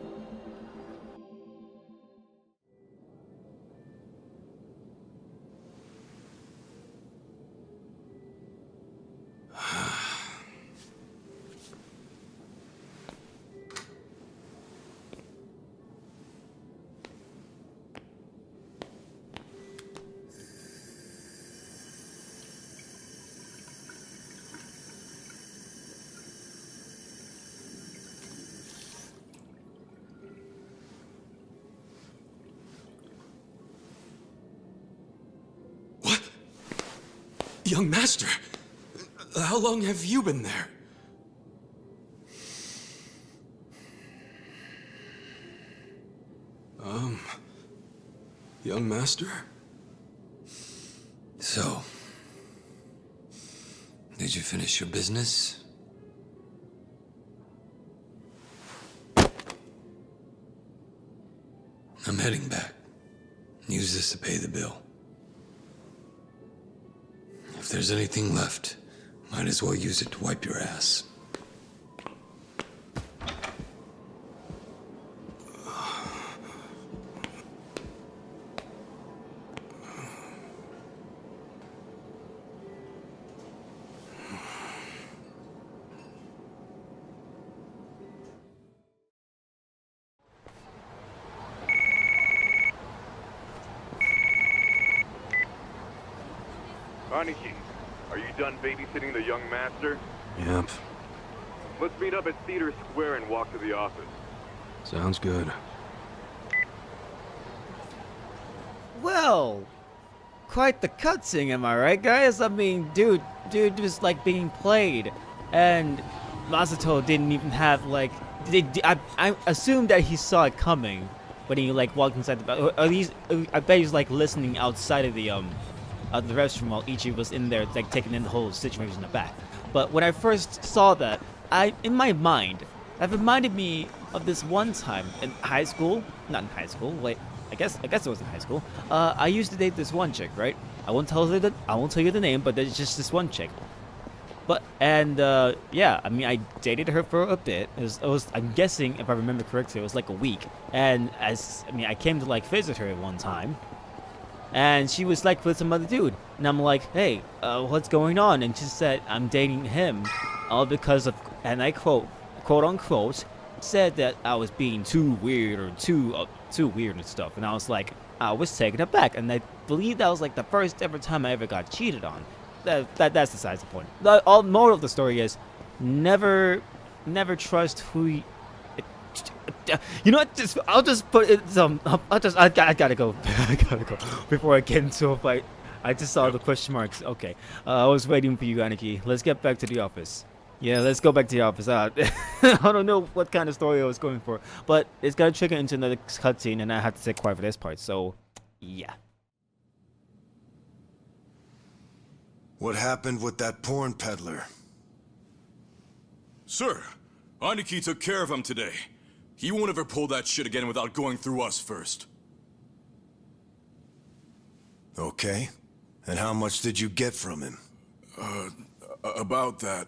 Young master, how long have you been there? Young master? So, did you finish your business? I'm heading back. Use this to pay the bill. If there's anything left, might as well use it to wipe your ass. Aniki, are you done babysitting the young master? Yep. Let's meet up at Theater Square and walk to the office. Sounds good. Well, quite the cutscene, am I right, guys? I mean, dude was like being played, and Masato didn't even have like. I assumed that he saw it coming when he like walked inside the. Or at least I bet he's like listening outside of the restroom while Ichi was in there, like taking in the whole situation in the back. But when I first saw that, in my mind, that reminded me of this one time in high school. Not in high school. Wait, I guess it was in high school. I used to date this one chick, right? I won't tell you the name, but there's just this one chick. Yeah, I mean, I dated her for a bit. It was I'm guessing, if I remember correctly, it was like a week. And I came to like visit her at one time. And she was like with some other dude. And I'm like, hey, what's going on? And she said, I'm dating him. All because of, and I quote unquote, said that I was being too weird or too weird and stuff. And I was like, I was taken aback. And I believe that was like the first ever time I ever got cheated on. That's besides the point. The moral of the story is, never trust who you... You know what? I'll just put it. I gotta go. I gotta go before I get into a fight. I just saw the question marks. Okay, I was waiting for you, Aniki. Let's get back to the office. Yeah, let's go back to the office. I don't know what kind of story I was going for, but it's gonna trigger into another cutscene, and I have to stay quiet for this part. So, yeah. What happened with that porn peddler? Sir, Aniki took care of him today. He won't ever pull that shit again without going through us first. Okay. And how much did you get from him? About that,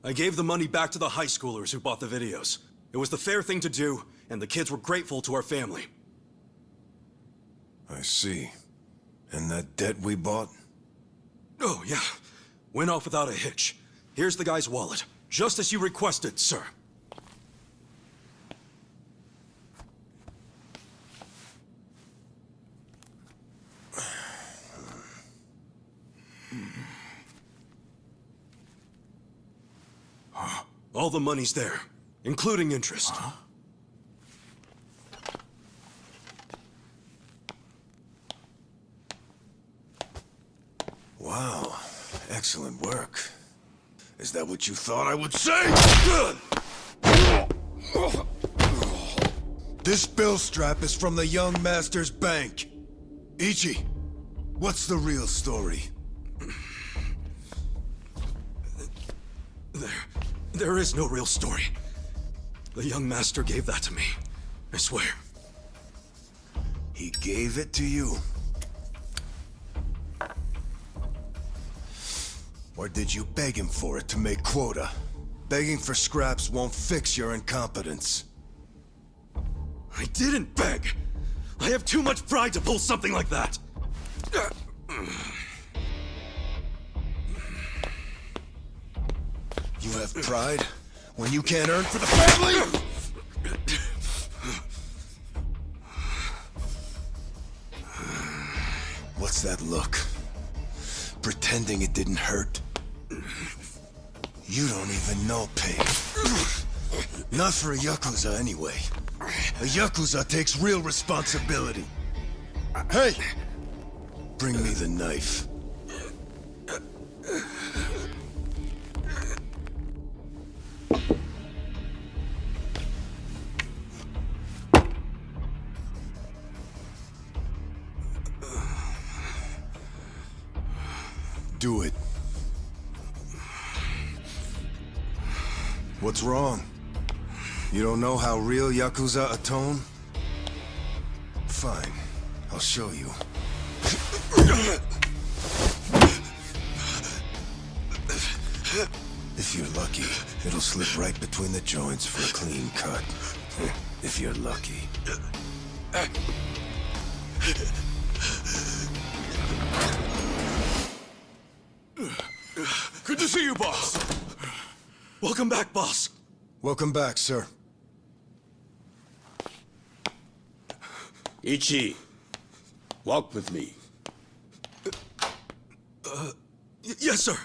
I gave the money back to the high schoolers who bought the videos. It was the fair thing to do, and the kids were grateful to our family. I see. And that debt we bought? Oh, yeah. Went off without a hitch. Here's the guy's wallet. Just as you requested, sir. All the money's there, including interest. Wow. Excellent work. Is that what you thought I would say? This bill strap is from the young master's bank. Ichi, what's the real story? There is no real story. The young master gave that to me. I swear. He gave it to you? Or did you beg him for it to make quota? Begging for scraps won't fix your incompetence. I didn't beg! I have too much pride to pull something like that! You have pride when you can't earn for the family? What's that look? Pretending it didn't hurt. You don't even know pain. Not for a Yakuza anyway. A Yakuza takes real responsibility. Hey! Bring me the knife. Do it. What's wrong? You don't know how real Yakuza atone? Fine. I'll show you. If you're lucky, it'll slip right between the joints for a clean cut. If you're lucky. Good to see you, boss! Welcome back, boss! Welcome back, sir. Ichi, walk with me. Yes, sir!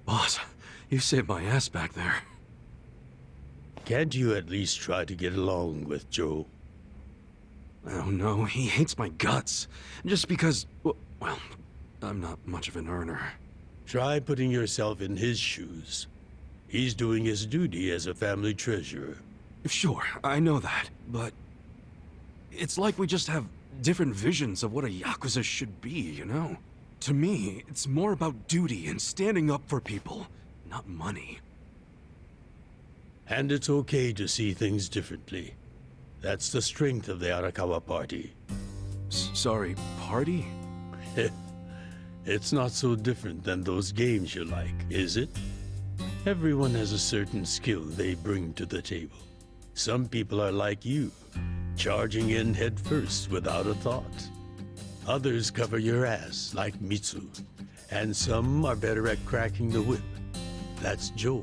Boss, you saved my ass back there. Can't you at least try to get along with Joe? Oh no, he hates my guts. Just because, well, I'm not much of an earner. Try putting yourself in his shoes. He's doing his duty as a family treasurer. Sure, I know that, but it's like we just have different visions of what a Yakuza should be, you know? To me, it's more about duty and standing up for people, not money. And it's okay to see things differently. That's the strength of the Arakawa Party. Sorry, party? It's not so different than those games you like, is it? Everyone has a certain skill they bring to the table. Some people are like you, charging in head first without a thought. Others cover your ass, like Mitsu. And some are better at cracking the whip. That's Joe.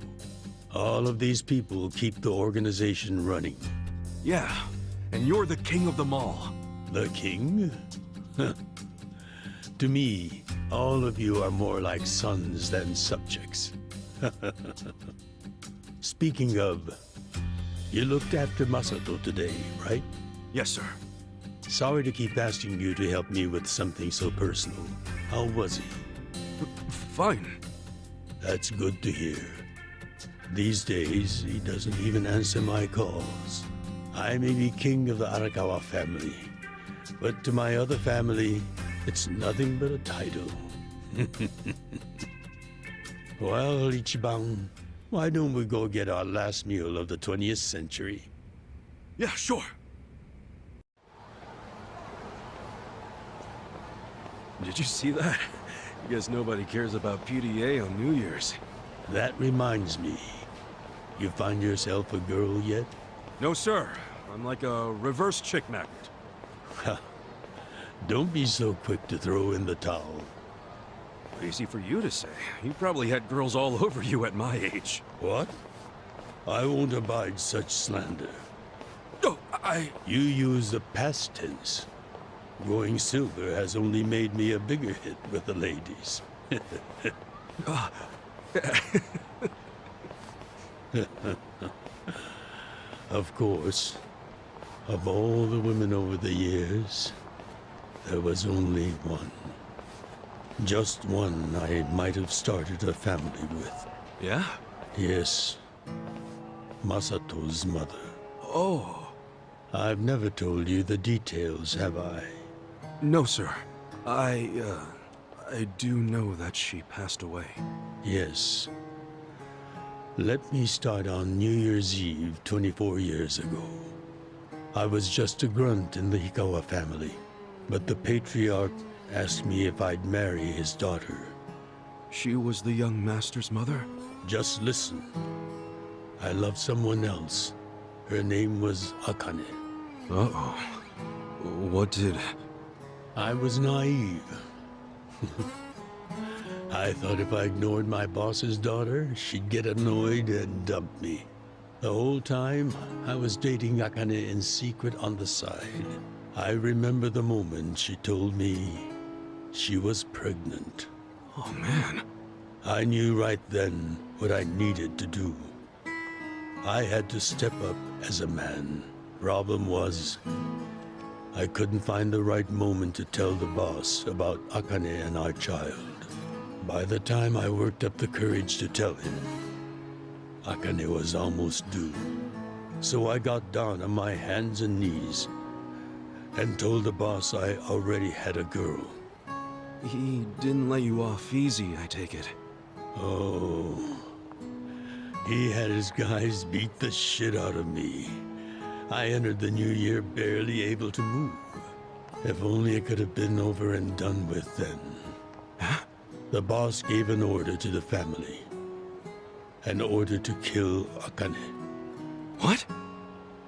All of these people keep the organization running. Yeah, and you're the king of them all. The king? To me, all of you are more like sons than subjects. Speaking of, you looked after Masato today, right? Yes, sir. Sorry to keep asking you to help me with something so personal. How was he? Fine. That's good to hear. These days, he doesn't even answer my calls. I may be king of the Arakawa family, but to my other family, it's nothing but a title. Well, Ichiban, Why don't we go get our last meal of the 20th century? Yeah, sure. Did you see that? I guess nobody cares about PDA on New Year's. That reminds me. You find yourself a girl yet? No, sir. I'm like a reverse chick magnet. Don't be so quick to throw in the towel. Easy for you to say. You probably had girls all over you at my age. What? I won't abide such slander. Oh, You use the past tense. Going silver has only made me a bigger hit with the ladies. Of course, of all the women over the years, there was only one. Just one I might have started a family with. Yeah? Yes. Masato's mother. Oh. I've never told you the details, have I? No, sir. I do know that she passed away. Yes. Let me start on New Year's Eve 24 years ago. I was just a grunt in the Hikawa family, but the patriarch asked me if I'd marry his daughter. She was the young master's mother? Just listen. I loved someone else. Her name was Akane. Uh-oh. What did... I was naive. I thought if I ignored my boss's daughter, she'd get annoyed and dump me. The whole time, I was dating Akane in secret on the side. I remember the moment she told me she was pregnant. Oh, man. I knew right then what I needed to do. I had to step up as a man. Problem was, I couldn't find the right moment to tell the boss about Akane and our child. By the time I worked up the courage to tell him, Akane was almost due. So I got down on my hands and knees and told the boss I already had a girl. He didn't let you off easy, I take it. Oh. He had his guys beat the shit out of me. I entered the new year barely able to move. If only it could have been over and done with then. Huh? The boss gave an order to the family. An order to kill Akane. What?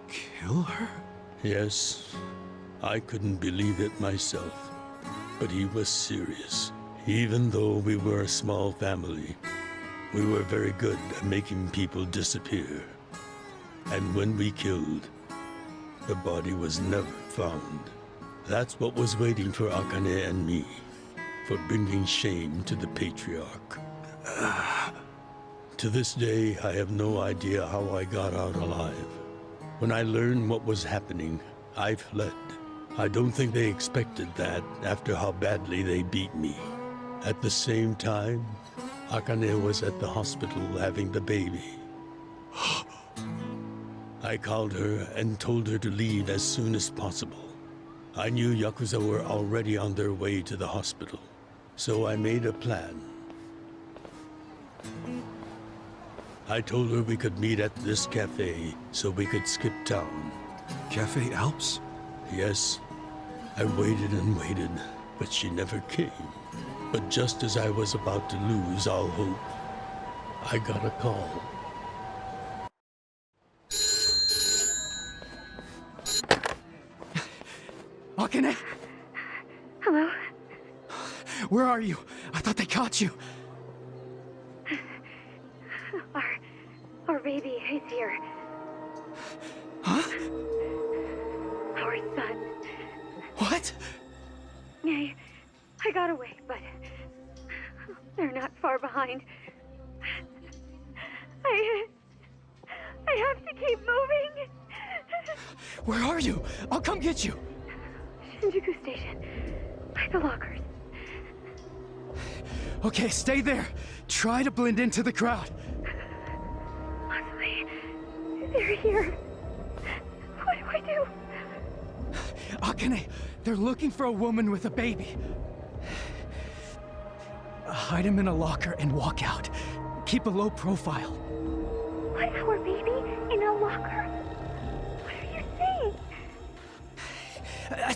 Kill her? Yes. I couldn't believe it myself. But he was serious. Even though we were a small family, we were very good at making people disappear. And when we killed, the body was never found. That's what was waiting for Akane and me, for bringing shame to the patriarch. To this day, I have no idea how I got out alive. When I learned what was happening, I fled. I don't think they expected that after how badly they beat me. At the same time, Akane was at the hospital having the baby. I called her and told her to leave as soon as possible. I knew Yakuza were already on their way to the hospital, so I made a plan. I told her we could meet at this cafe so we could skip town. Cafe Alps? Yes. I waited and waited, but she never came. But just as I was about to lose all hope, I got a call. Akane? Hello? Where are you? I thought they caught you. Our baby is here. Huh? Our son. What? I got away, but they're not far behind. I have to keep moving. Where are you? I'll come get you. Shinjuku Station. By the lockers. Okay, stay there. Try to blend into the crowd. Honestly, they're here. What do I do? Akane, they're looking for a woman with a baby. Hide him in a locker and walk out. Keep a low profile. Put our baby in a locker? What are you saying?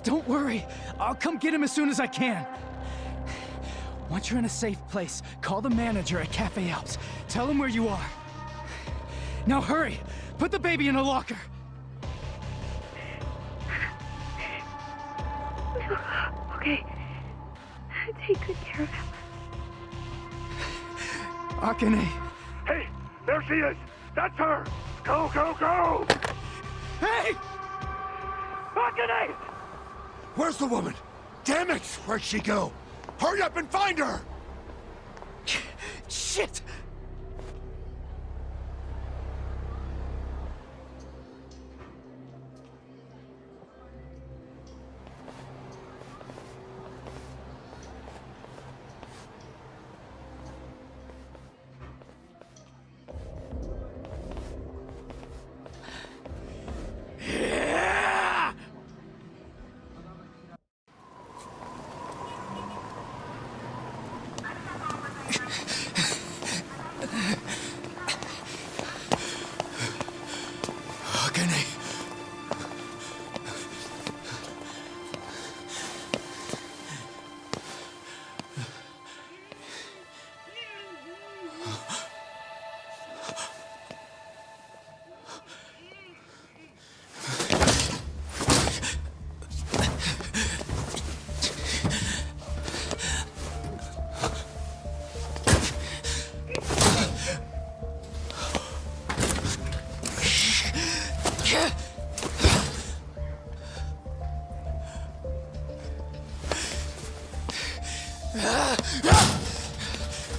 Don't worry. I'll come get him as soon as I can. Once you're in a safe place, call the manager at Cafe Alps. Tell him where you are. Now hurry! Put the baby in a locker! Okay. Take good care of him. Akane! Hey, there she is! That's her! Go, go, go! Hey! Akane! Where's the woman? Damn it! Where'd she go? Hurry up and find her! Shit!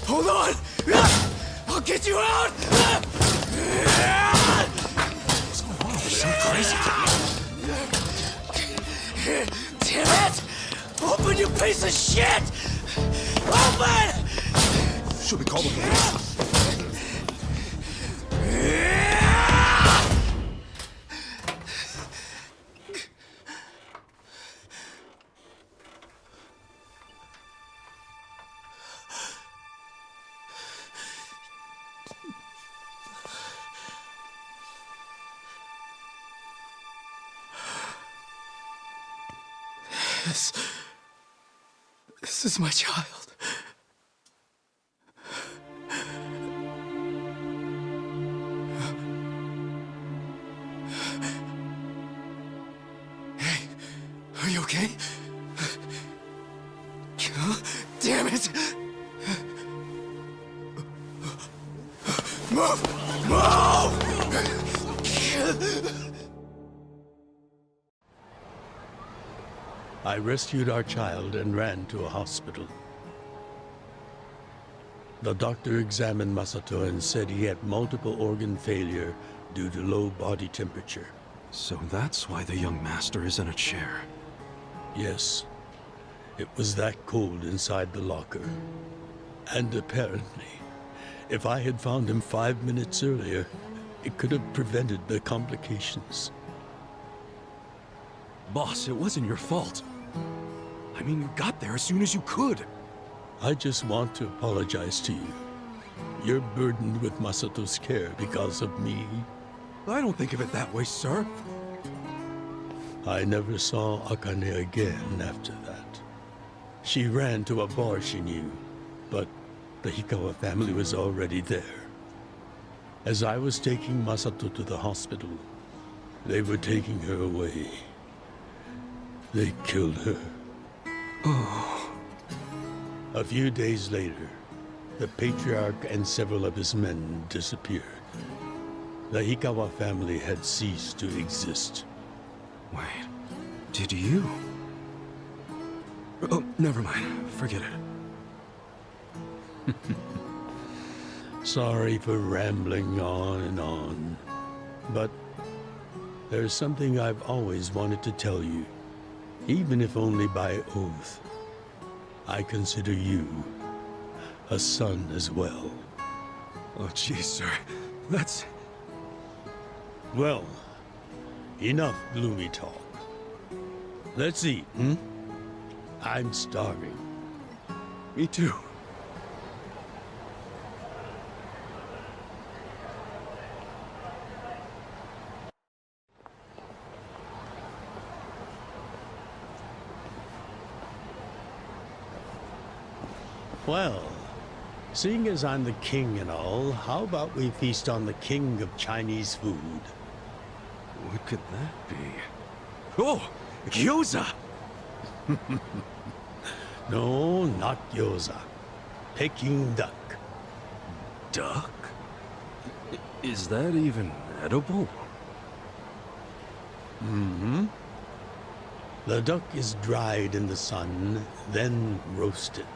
Hold on! I'll get you out! What's going on? There's some crazy. Damn it! Open, you piece of shit! Open! Should we call the police? This is my child. Hey, are you okay? Damn it! Move! Move! I rescued our child and ran to a hospital. The doctor examined Masato and said he had multiple organ failure due to low body temperature. So that's why the young master is in a chair. Yes. It was that cold inside the locker. And apparently, if I had found him 5 minutes earlier, it could have prevented the complications. Boss, it wasn't your fault. I mean, you got there as soon as you could. I just want to apologize to you. You're burdened with Masato's care because of me. I don't think of it that way, sir. I never saw Akane again after that. She ran to a bar she knew, but the Hikawa family was already there. As I was taking Masato to the hospital, they were taking her away. They killed her. Oh. A few days later, the patriarch and several of his men disappeared. The Hikawa family had ceased to exist. Wait, did you? Oh, never mind. Forget it. Sorry for rambling on and on, but there's something I've always wanted to tell you, even if only by oath. I consider you a son as well. Oh, jeez, sir. That's... Well, enough gloomy talk. Let's eat, hmm? I'm starving. Me too. Well, seeing as I'm the king and all, how about we feast on the king of Chinese food? What could that be? Oh, gyoza! No, not gyoza. Peking duck. Duck? Is that even edible? Mm-hmm. The duck is dried in the sun, then roasted.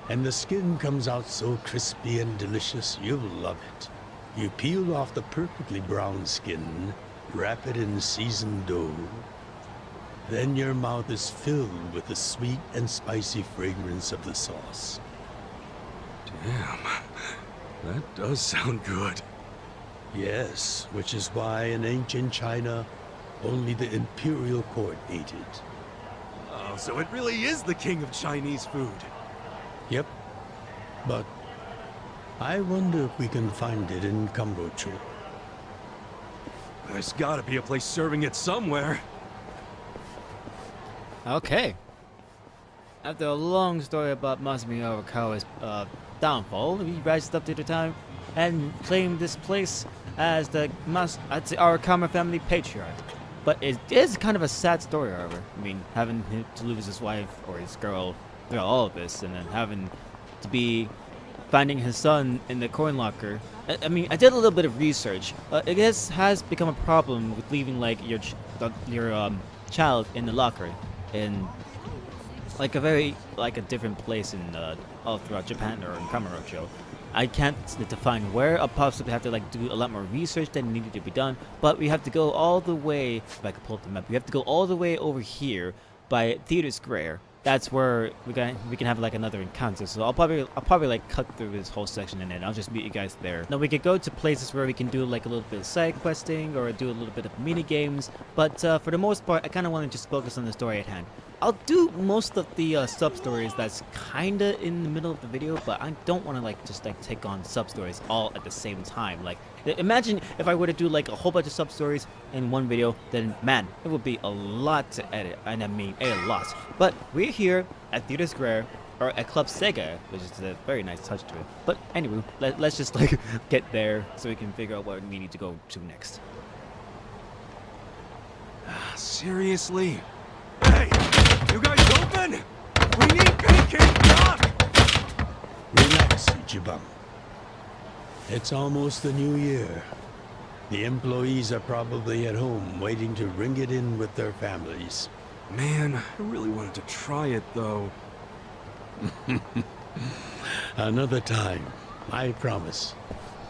And the skin comes out so crispy and delicious, you'll love it. You peel off the perfectly brown skin, wrap it in seasoned dough. Then your mouth is filled with the sweet and spicy fragrance of the sauce. Damn, that does sound good. Yes, which is why in ancient China, only the imperial court ate it. Oh, so it really is the king of Chinese food. Yep. But I wonder if we can find it in Kamurocho. There's gotta be a place serving it somewhere. Okay. After a long story about Masumi Arakawa's downfall, he rises up to the time and claimed this place as the Arakawa family patriarch. But it is kind of a sad story, however. I mean, having to lose his wife or his girl throughout all of this, and then having to be finding his son in the coin locker. I mean, I did a little bit of research. It has become a problem with leaving like your child in the locker in like a different place in all throughout Japan or in Kamurocho. I can't define where. I'll possibly have to like do a lot more research that needed to be done. But we have to go all the way. If I could pull up the map, we have to go all the way over here by Theater Square. That's where we can have like another encounter. So I'll probably like cut through this whole section and then I'll just meet you guys there. Now we could go to places where we can do like a little bit of side questing or do a little bit of mini games. But for the most part, I kind of want to just focus on the story at hand. I'll do most of the sub-stories that's kinda in the middle of the video, but I don't want to like just like take on sub-stories all at the same time. Like, imagine if I were to do like a whole bunch of sub-stories in one video, then man, it would be a lot to edit, and I mean a lot. But we're here at Theater Square, or at Club SEGA, which is a very nice touch to it. But anyway, let's just like get there so we can figure out where we need to go to next. Seriously? Hey! You guys open? We need Peking duck! Relax, Ichiban. It's almost the new year. The employees are probably at home waiting to ring it in with their families. Man, I really wanted to try it though. Another time, I promise.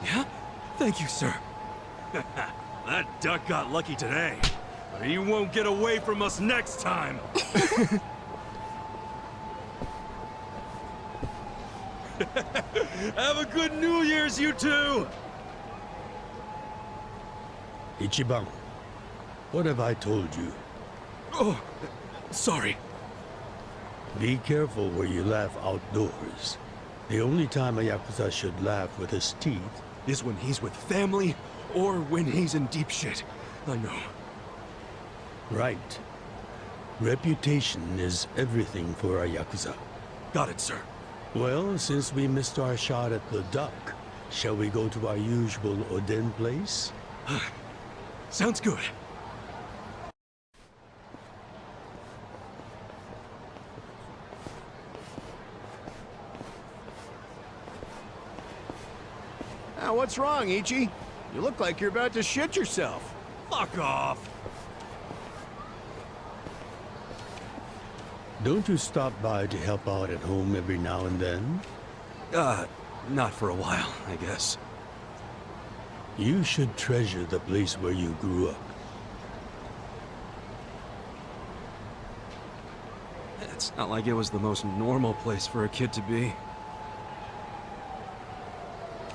Yeah? Thank you, sir. That duck got lucky today. But he won't get away from us next time! Have a good New Year's, you two! Ichiban, what have I told you? Oh, sorry. Be careful where you laugh outdoors. The only time a Yakuza should laugh with his teeth is when he's with family or when he's in deep shit. I know. Right. Reputation is everything for a Yakuza. Got it, sir. Well, since we missed our shot at the duck, shall we go to our usual Oden place? Sounds good. Now, what's wrong, Ichi? You look like you're about to shit yourself. Fuck off! Don't you stop by to help out at home every now and then? Not for a while, I guess. You should treasure the place where you grew up. It's not like it was the most normal place for a kid to be.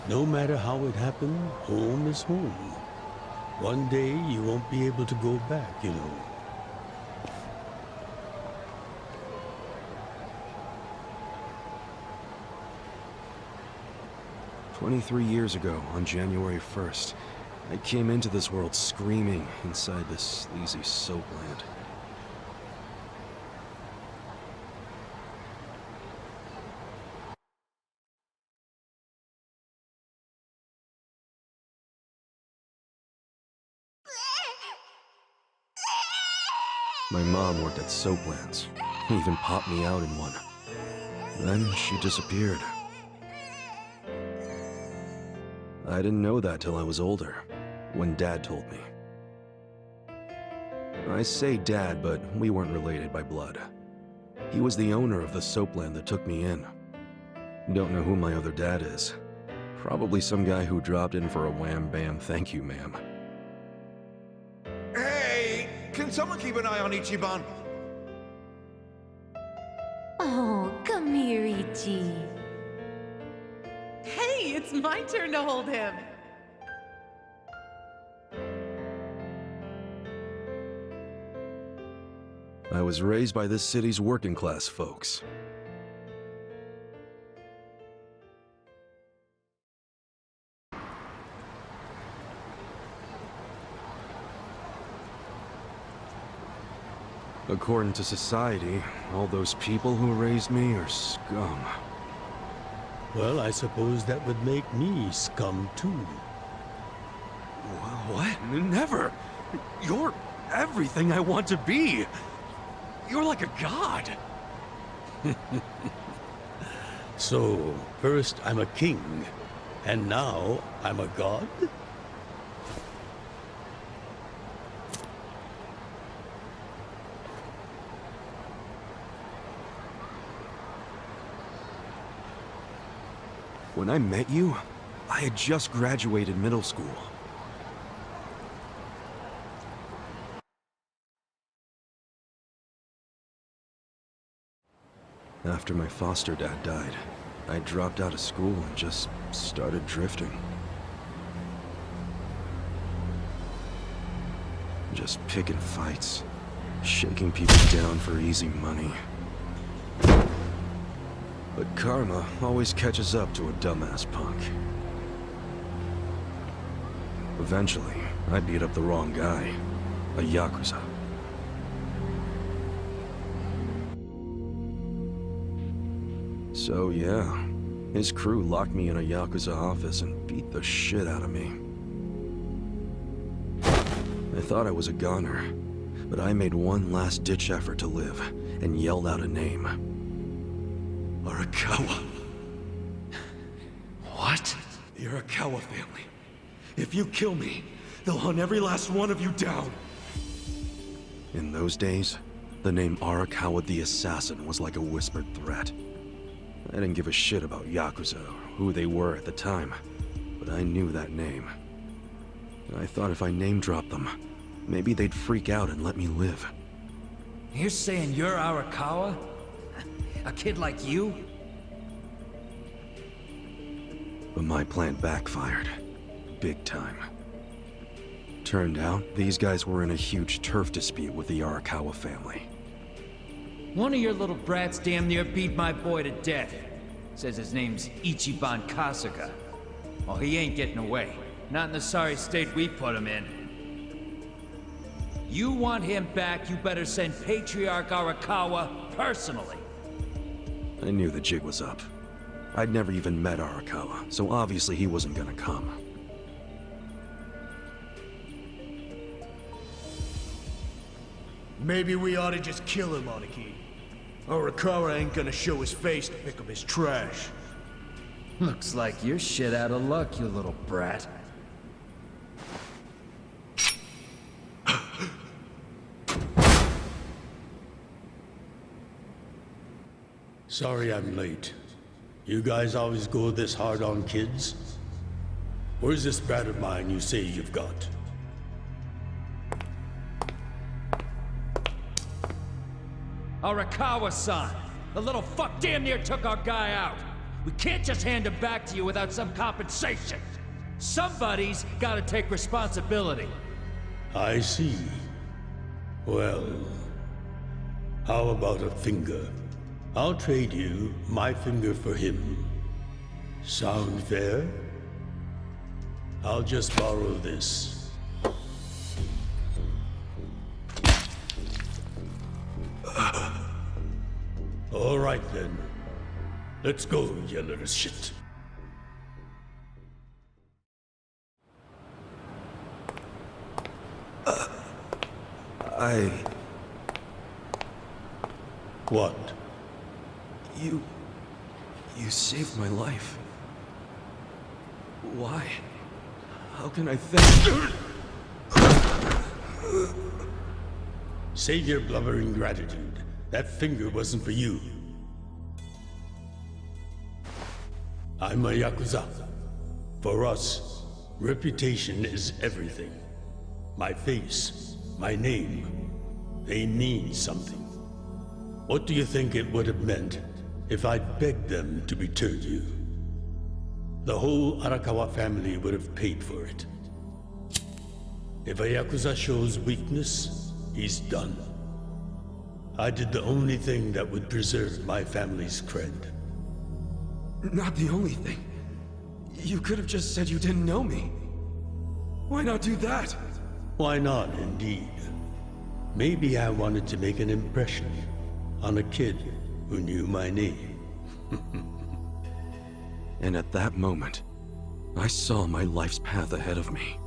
No matter how it happened, home is home. One day you won't be able to go back, you know. "23 years ago, on January 1st, I came into this world screaming inside this sleazy soapland. My mom worked at Soaplands. Even popped me out in one. Then she disappeared. I didn't know that till I was older, when Dad told me. I say Dad, but we weren't related by blood. He was the owner of the soapland that took me in. Don't know who my other dad is. Probably some guy who dropped in for a wham-bam thank you, ma'am. Hey! Can someone keep an eye on Ichiban? Oh, come here, Ichi. Hey, it's my turn to hold him. I was raised by this city's working class folks. According to society, all those people who raised me are scum. Well, I suppose that would make me scum too. What? Never! You're everything I want to be! You're like a god! So, first I'm a king, and now I'm a god? When I met you, I had just graduated middle school. After my foster dad died, I dropped out of school and just started drifting. Just picking fights, shaking people down for easy money. But karma always catches up to a dumbass punk. Eventually, I beat up the wrong guy, a Yakuza. So yeah, his crew locked me in a Yakuza office and beat the shit out of me. I thought I was a goner, but I made one last-ditch effort to live and yelled out a name. Arakawa. What? The Arakawa family. If you kill me, they'll hunt every last one of you down. In those days, the name Arakawa the Assassin was like a whispered threat. I didn't give a shit about Yakuza or who they were at the time, but I knew that name. I thought if I name-dropped them, maybe they'd freak out and let me live. You're saying you're Arakawa? A kid like you? But my plan backfired. Big time. Turned out, these guys were in a huge turf dispute with the Arakawa family. One of your little brats damn near beat my boy to death. Says his name's Ichiban Kasuga. Well, he ain't getting away. Not in the sorry state we put him in. You want him back, you better send Patriarch Arakawa personally. I knew the jig was up. I'd never even met Arakawa, so obviously he wasn't gonna come. Maybe we ought to just kill him, Aniki. Arakawa ain't gonna show his face to pick up his trash. Looks like you're shit out of luck, you little brat. Sorry I'm late. You guys always go this hard on kids? Where's this brat of mine you say you've got? Arakawa-san! The little fuck damn near took our guy out! We can't just hand him back to you without some compensation! Somebody's gotta take responsibility! I see. Well, how about a finger? I'll trade you my finger for him. Sound fair? I'll just borrow this. All right then. Let's go, you little shit. What? You saved my life. Why? How can I thank... Save your blubbering gratitude. That finger wasn't for you. I'm a Yakuza. For us, reputation is everything. My face, my name, they mean something. What do you think it would have meant if I'd begged them to return you? The whole Arakawa family would have paid for it. If a Yakuza shows weakness, he's done. I did the only thing that would preserve my family's cred. Not the only thing. You could have just said you didn't know me. Why not do that? Why not, indeed? Maybe I wanted to make an impression on a kid who knew my name. And at that moment, I saw my life's path ahead of me.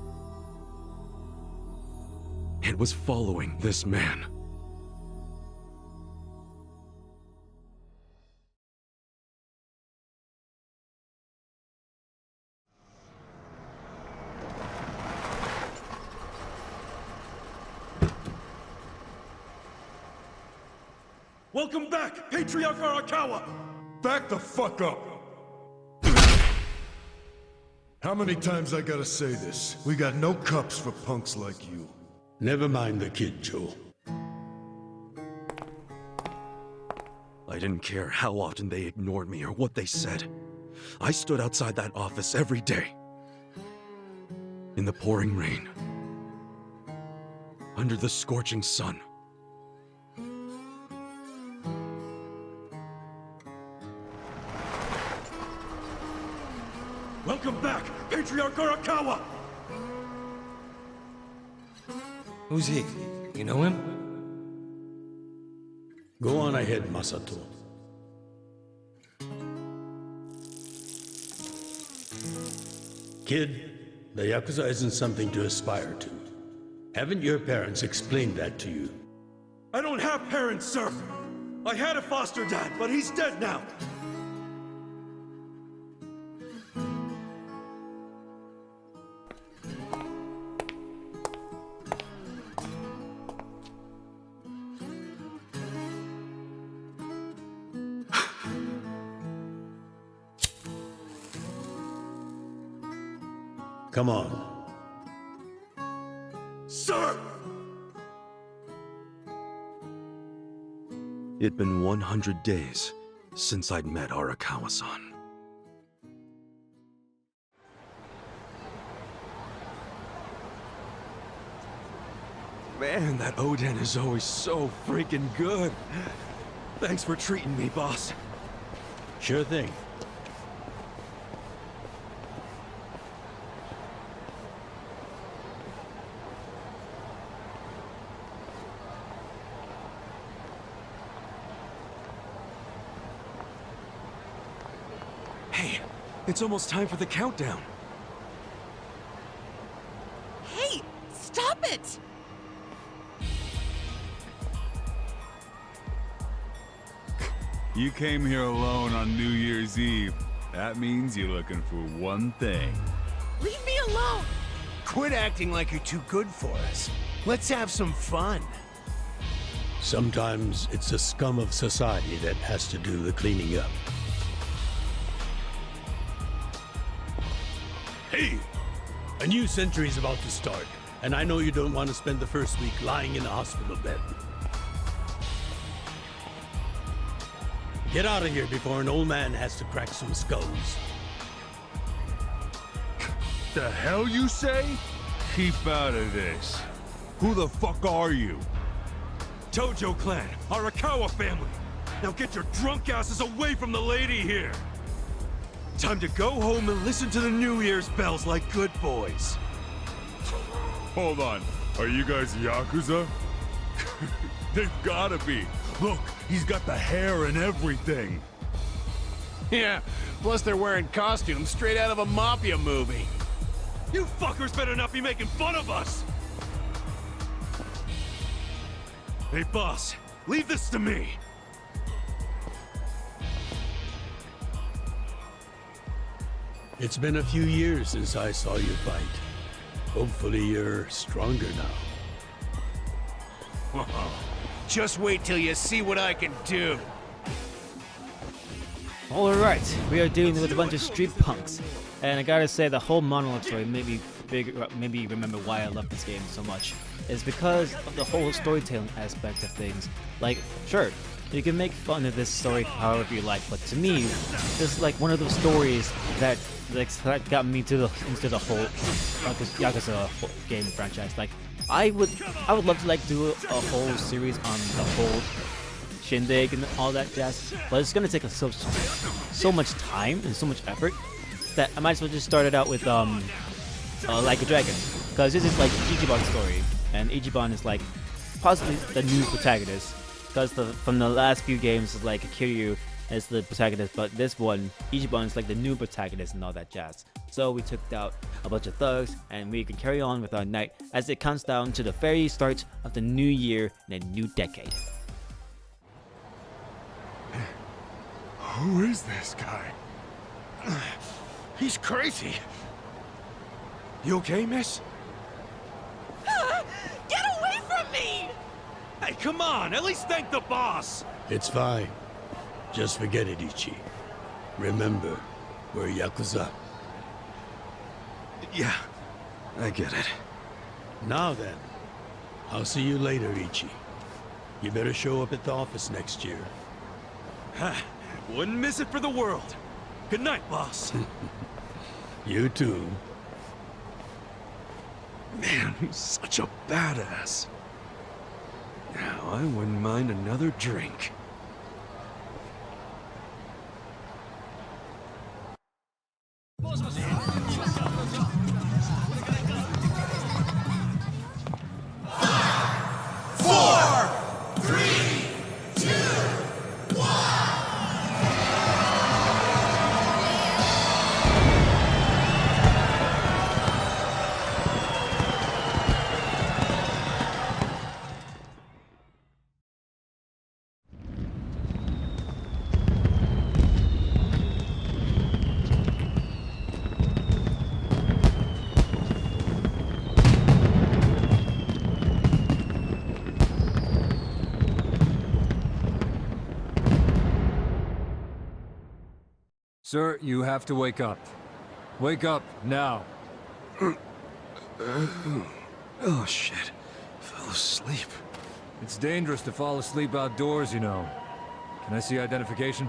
It was following this man. Welcome back, Patriarch Arakawa! Back the fuck up! How many times I gotta say this? We got no cups for punks like you. Never mind the kid, Joe. I didn't care how often they ignored me or what they said. I stood outside that office every day. In the pouring rain. Under the scorching sun. Welcome back, Patriarch Arakawa! Who's he? You know him? Go on ahead, Masato. Kid, the Yakuza isn't something to aspire to. Haven't your parents explained that to you? I don't have parents, sir! I had a foster dad, but he's dead now! Come on. Sir! It'd been 100 days since I'd met Arakawa-san. Man, that Oden is always so freaking good. Thanks for treating me, boss. Sure thing. Hey, it's almost time for the countdown. Hey, stop it! You came here alone on New Year's Eve. That means you're looking for one thing. Leave me alone! Quit acting like you're too good for us. Let's have some fun. Sometimes it's the scum of society that has to do the cleaning up. Hey! A new century's about to start, and I know you don't want to spend the first week lying in a hospital bed. Get out of here before an old man has to crack some skulls. The hell you say? Keep out of this. Who the fuck are you? Tojo clan, Arakawa family. Now get your drunk asses away from the lady here. Time to go home and listen to the New Year's bells like good boys. Hold on. Are you guys Yakuza? They've gotta be. Look, he's got the hair and everything. Yeah, plus they're wearing costumes straight out of a mafia movie. You fuckers better not be making fun of us! Hey, boss, leave this to me. It's been a few years since I saw you fight. Hopefully you're stronger now. Just wait till you see what I can do. Alright, we are dealing with a bunch of street punks. And I gotta say, the whole monologue story made me remember why I love this game so much. It's because of the whole storytelling aspect of things. Like, sure, you can make fun of this story however you like, but to me, this is like one of those stories that got me into the whole Yakuza game franchise. Like, I would love to like do a whole series on the whole shindig and all that jazz, but it's gonna take so much time and so much effort that I might as well just start it out with Like a Dragon, because this is like Ichiban's story, and Ichiban is like possibly the new protagonist, because from the last few games is like Kiryu is the protagonist, but this one Ichiban is like the new protagonist and all that jazz. So we took out a bunch of thugs and we can carry on with our night as it counts down to the very start of the new year and a new decade. Who is this guy? He's crazy. You okay, miss? Get away from me! Hey, come on! At least thank the boss! It's fine. Just forget it, Ichi. Remember, we're Yakuza. Yeah, I get it. Now then, I'll see you later, Ichi. You better show up at the office next year. Wouldn't miss it for the world. Good night, boss. You too. Man, he's such a badass. Now, I wouldn't mind another drink. Sir, you have to wake up. Wake up, now. Oh, shit. Fell asleep. It's dangerous to fall asleep outdoors, you know. Can I see identification?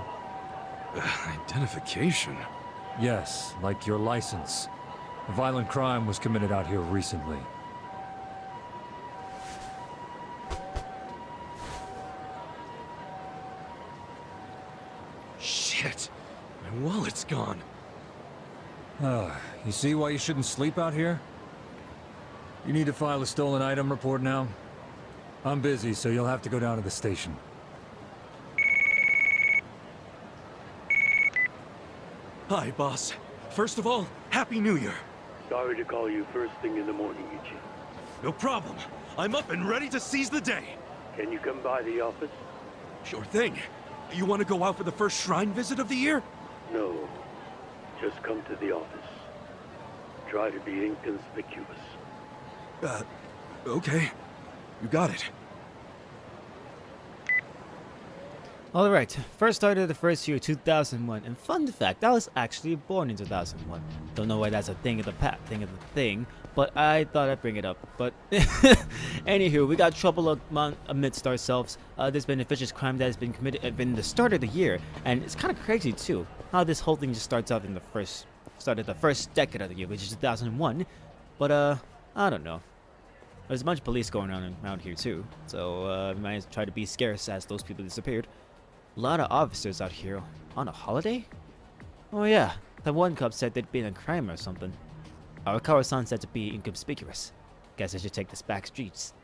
Identification? Yes, like your license. A violent crime was committed out here recently. Shit. My wallet's gone. You see why you shouldn't sleep out here? You need to file a stolen item report now? I'm busy, so you'll have to go down to the station. Hi, boss. First of all, Happy New Year. Sorry to call you first thing in the morning, Ichi. No problem. I'm up and ready to seize the day. Can you come by the office? Sure thing. You want to go out for the first shrine visit of the year? No. Just come to the office. Try to be inconspicuous. Okay. You got it. Alright, first started the first year 2001, and fun fact, I was actually born in 2001. Don't know why that's a thing of the thing, but I thought I'd bring it up. But anywho, we got trouble amidst ourselves. There's been a vicious crime that has been committed at the start of the year, and it's kind of crazy too, how this whole thing just starts out in the first decade of the year, which is 2001. But I don't know. There's a bunch of police going on around here too, so we might try to be scarce as those people disappeared. A lot of officers out here on a holiday? Oh yeah, that one cop said they'd been in a crime or something. Arakawa-san said to be inconspicuous. Guess I should take this back streets.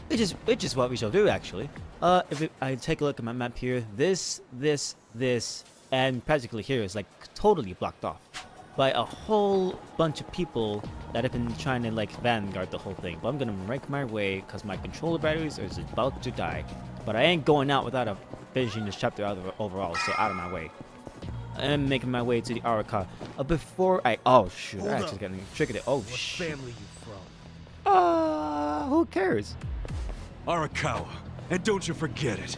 Which is what we shall do actually. If I take a look at my map here, this, and practically here is like totally blocked off by a whole bunch of people that have been trying to like vanguard the whole thing. But I'm gonna make my way because my controller batteries are about to die. But I ain't going out without finishing this chapter out overall, so out of my way. am making my way to the Arakawa. Before I... Oh, shoot. Hold I up. actually got triggered it. Oh, What shit. family you from? Who cares? Arakawa. And don't you forget it.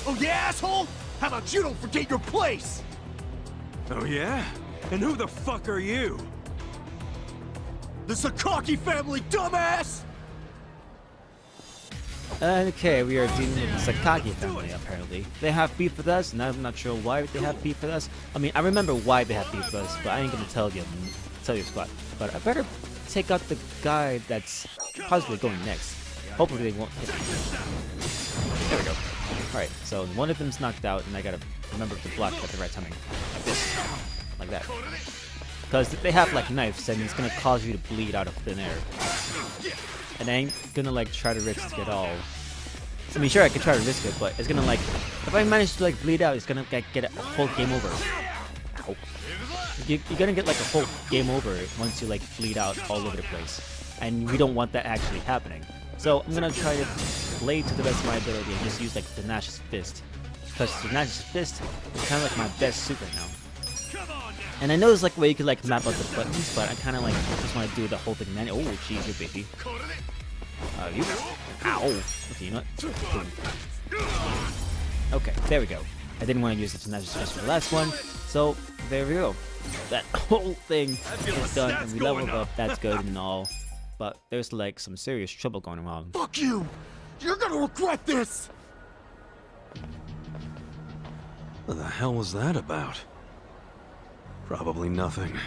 Oh, yeah, asshole? How about you don't forget your place? Oh, yeah? And who the fuck are you? The Sakaki family, dumbass! Okay, we are dealing with the Sakaki family, apparently. They have beef with us, and I'm not sure why they have beef with us. I mean, I remember why they have beef with us, but I ain't gonna tell you squad. But I better take out the guy that's possibly going next. Hopefully they won't hit me. There we go. Alright, so one of them's knocked out, and I gotta remember to block at the right timing. Like this. Like that. Because they have, like, knives, and it's gonna cause you to bleed out of thin air. And I ain't gonna, like, try to risk it all. I mean, sure, I could try to risk it, but it's gonna, like... If I manage to, like, bleed out, it's gonna, like, get a whole game over. Ow. You're gonna get, like, a whole game over once you, like, bleed out all over the place. And we don't want that actually happening. So I'm gonna try to blade to the best of my ability and just use, like, Tenacious Fist. Because Tenacious Fist is kind of, like, my best suit right now. And I know there's like a way you could like map out the buttons, but I kind of like just want to do the whole thing manually. Oh, jeez, you baby. You. Ow. Okay, you know what? Okay, there we go. I didn't want to use the Tenacious Fist for the last one, so there we go. That whole thing is done, and we leveled up. That's good and all, but there's like some serious trouble going on. Fuck you! You're gonna regret this! What the hell was that about? Probably nothing.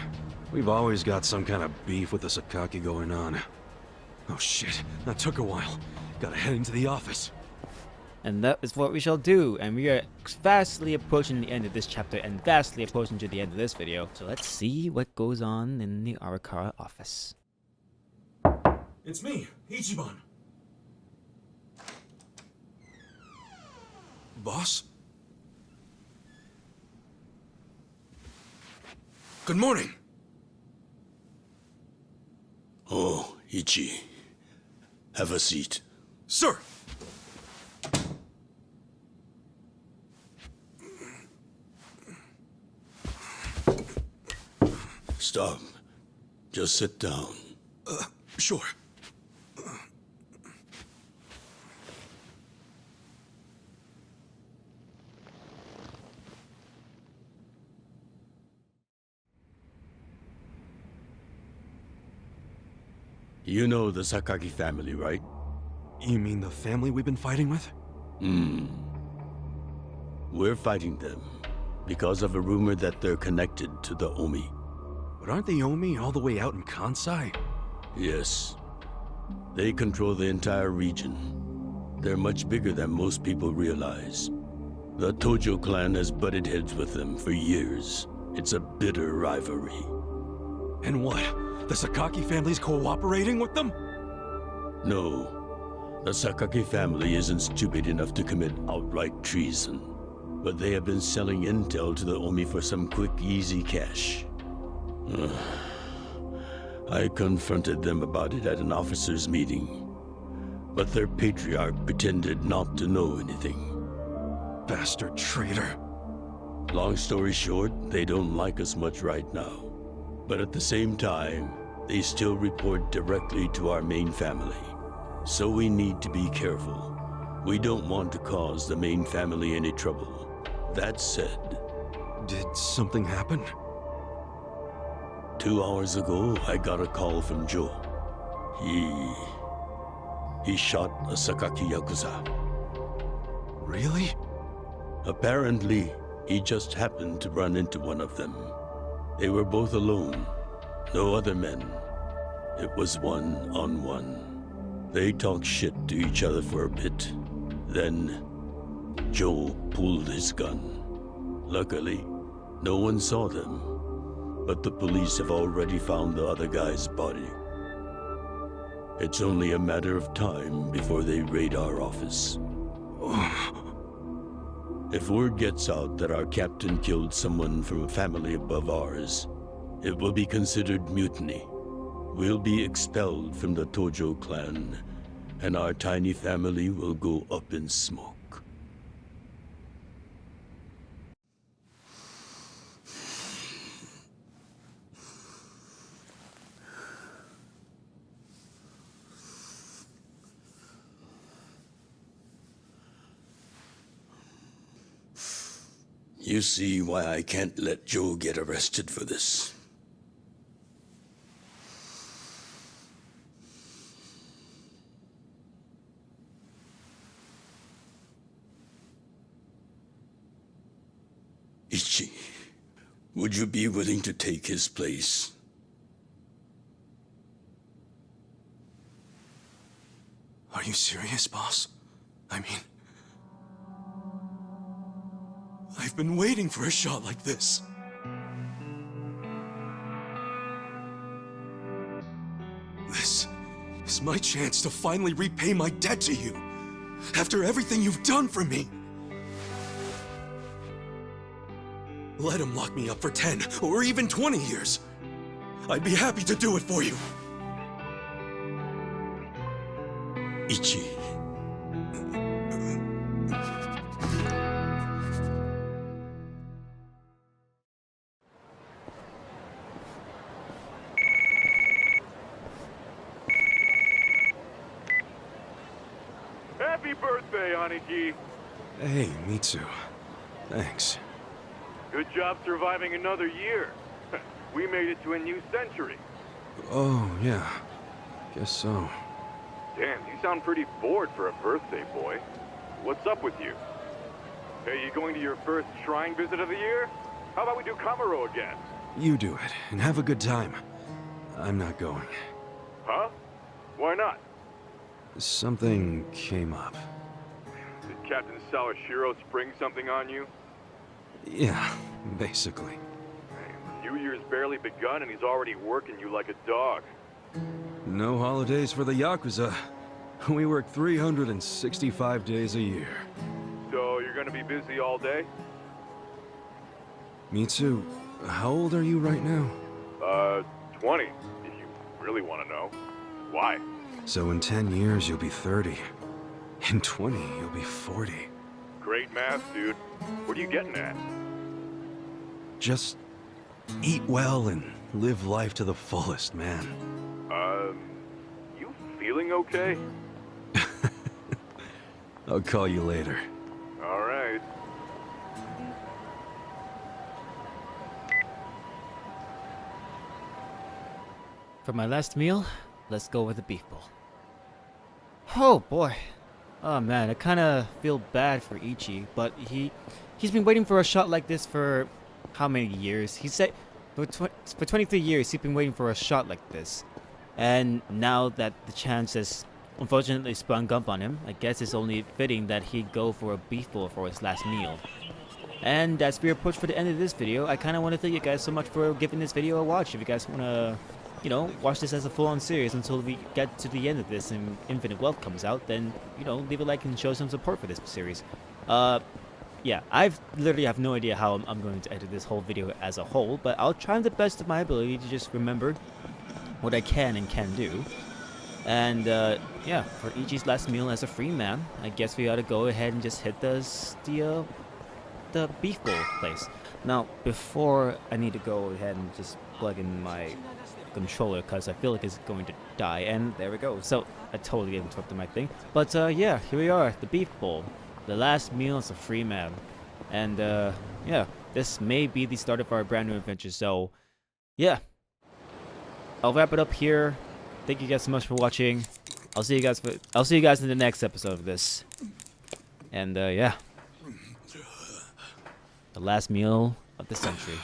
We've always got some kind of beef with the Sakaki going on. Oh shit, that took a while. Gotta head into the office. And that is what we shall do, and we are vastly approaching the end of this chapter and vastly approaching to the end of this video. So let's see what goes on in the Arakawa office. It's me, Ichiban. Boss? Good morning. Oh, Ichi. Have a seat. Sir! Stop. Just sit down. Sure. You know the Sakaki family, right? You mean the family we've been fighting with? We're fighting them because of a rumor that they're connected to the Omi. But aren't the Omi all the way out in Kansai? Yes. They control the entire region. They're much bigger than most people realize. The Tojo clan has butted heads with them for years. It's a bitter rivalry. And what? The Sakaki family's cooperating with them? No. The Sakaki family isn't stupid enough to commit outright treason. But they have been selling intel to the Omi for some quick, easy cash. I confronted them about it at an officers' meeting. But their patriarch pretended not to know anything. Bastard traitor. Long story short, they don't like us much right now. But at the same time, they still report directly to our main family. So we need to be careful. We don't want to cause the main family any trouble. That said... Did something happen? 2 hours ago, I got a call from Joe. He shot a Sakaki Yakuza. Really? Apparently, he just happened to run into one of them. They were both alone. No other men. It was one-on-one. They talked shit to each other for a bit. Then, Joe pulled his gun. Luckily, no one saw them. But the police have already found the other guy's body. It's only a matter of time before they raid our office. If word gets out that our captain killed someone from a family above ours, it will be considered mutiny. We'll be expelled from the Tojo clan, and our tiny family will go up in smoke. You see why I can't let Joe get arrested for this. Ichi, would you be willing to take his place? Are you serious, boss? I mean... I've been waiting for a shot like this. This is my chance to finally repay my debt to you. After everything you've done for me. Let him lock me up for 10 or even 20 years. I'd be happy to do it for you. Ichi. Happy birthday, Aniki. Hey, Mitsu. Thanks. Good job surviving another year. We made it to a new century. Oh, yeah. Guess so. Damn, you sound pretty bored for a birthday boy. What's up with you? Hey, you going to your first shrine visit of the year? How about we do Kamuro again? You do it, and have a good time. I'm not going. Huh? Why not? Something came up. Did Captain Sawashiro spring something on you? Yeah, basically. New Year's barely begun and he's already working you like a dog. No holidays for the Yakuza. We work 365 days a year. So you're gonna be busy all day? Mitsu, how old are you right now? 20, if you really want to know. Why? So in 10 years, you'll be 30. In 20, you'll be 40. Great math, dude. What are you getting at? Just eat well and live life to the fullest, man. You feeling okay? I'll call you later. All right. For my last meal, let's go with the beef bowl. Oh boy. Oh man, I kind of feel bad for Ichi, but he's been waiting for a shot like this for how many years? He said for 23 years he's been waiting for a shot like this. And now that the chance has unfortunately sprung up on him, I guess it's only fitting that he go for a beef bowl for his last meal. And as we approach for the end of this video, I kind of want to thank you guys so much for giving this video a watch. If you guys want to, you know, watch this as a full-on series until we get to the end of this and Infinite Wealth comes out, then, you know, leave a like and show some support for this series. Yeah, I've literally have no idea how I'm going to edit this whole video as a whole, but I'll try the best of my ability to just remember what I can and can do. And, yeah, for Ichi's last meal as a free man, I guess we ought to go ahead and just hit the beef bowl place. Now, before I need to go ahead and just plug in my controller, because I feel like it's going to die, and there we go. So, I totally interrupted my thing. But, yeah, here we are, the beef bowl. The last meal as a free man. And, yeah, this may be the start of our brand new adventure, so, yeah. I'll wrap it up here. Thank you guys so much for watching. I'll see you guys in the next episode of this. And, yeah. The last meal of the century.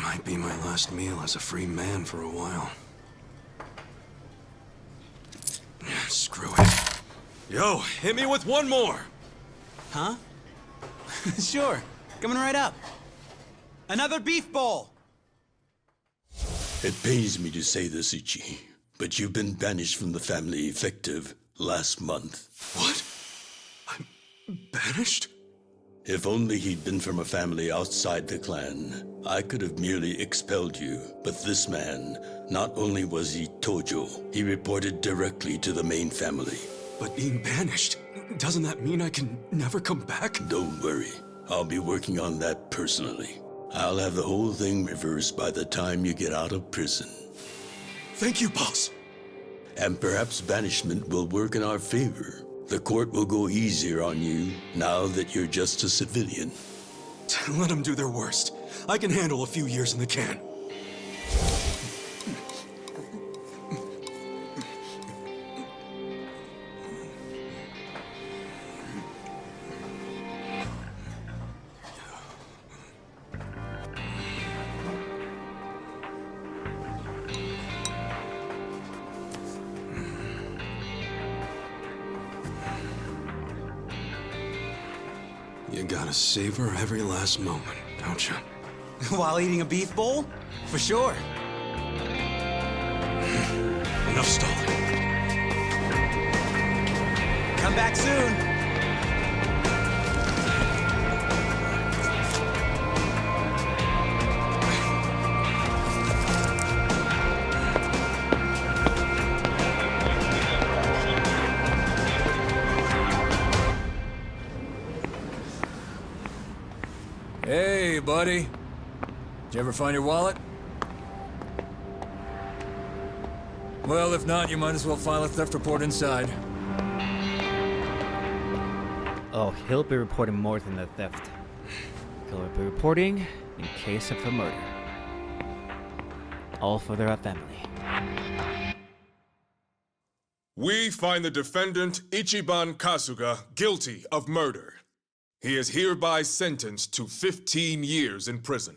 Might be my last meal as a free man for a while. Screw it. Yo, hit me with one more! Huh? Sure. Coming right up. Another beef bowl! It pains me to say this, Ichi, but you've been banished from the family effective last month. What? I'm banished? If only he'd been from a family outside the clan, I could have merely expelled you. But this man, not only was he Tojo, he reported directly to the main family. But being banished, doesn't that mean I can never come back? Don't worry, I'll be working on that personally. I'll have the whole thing reversed by the time you get out of prison. Thank you, boss. And perhaps banishment will work in our favor. The court will go easier on you now that you're just a civilian. Let them do their worst. I can handle a few years in the can. You gotta savor every last moment, don't you? While eating a beef bowl? For sure. Enough stalling. Come back soon. Hey, buddy. Did you ever find your wallet? Well, if not, you might as well file a theft report inside. Oh, he'll be reporting more than the theft. He'll be reporting in case of a murder. All for their family. We find the defendant, Ichiban Kasuga, guilty of murder. He is hereby sentenced to 15 years in prison.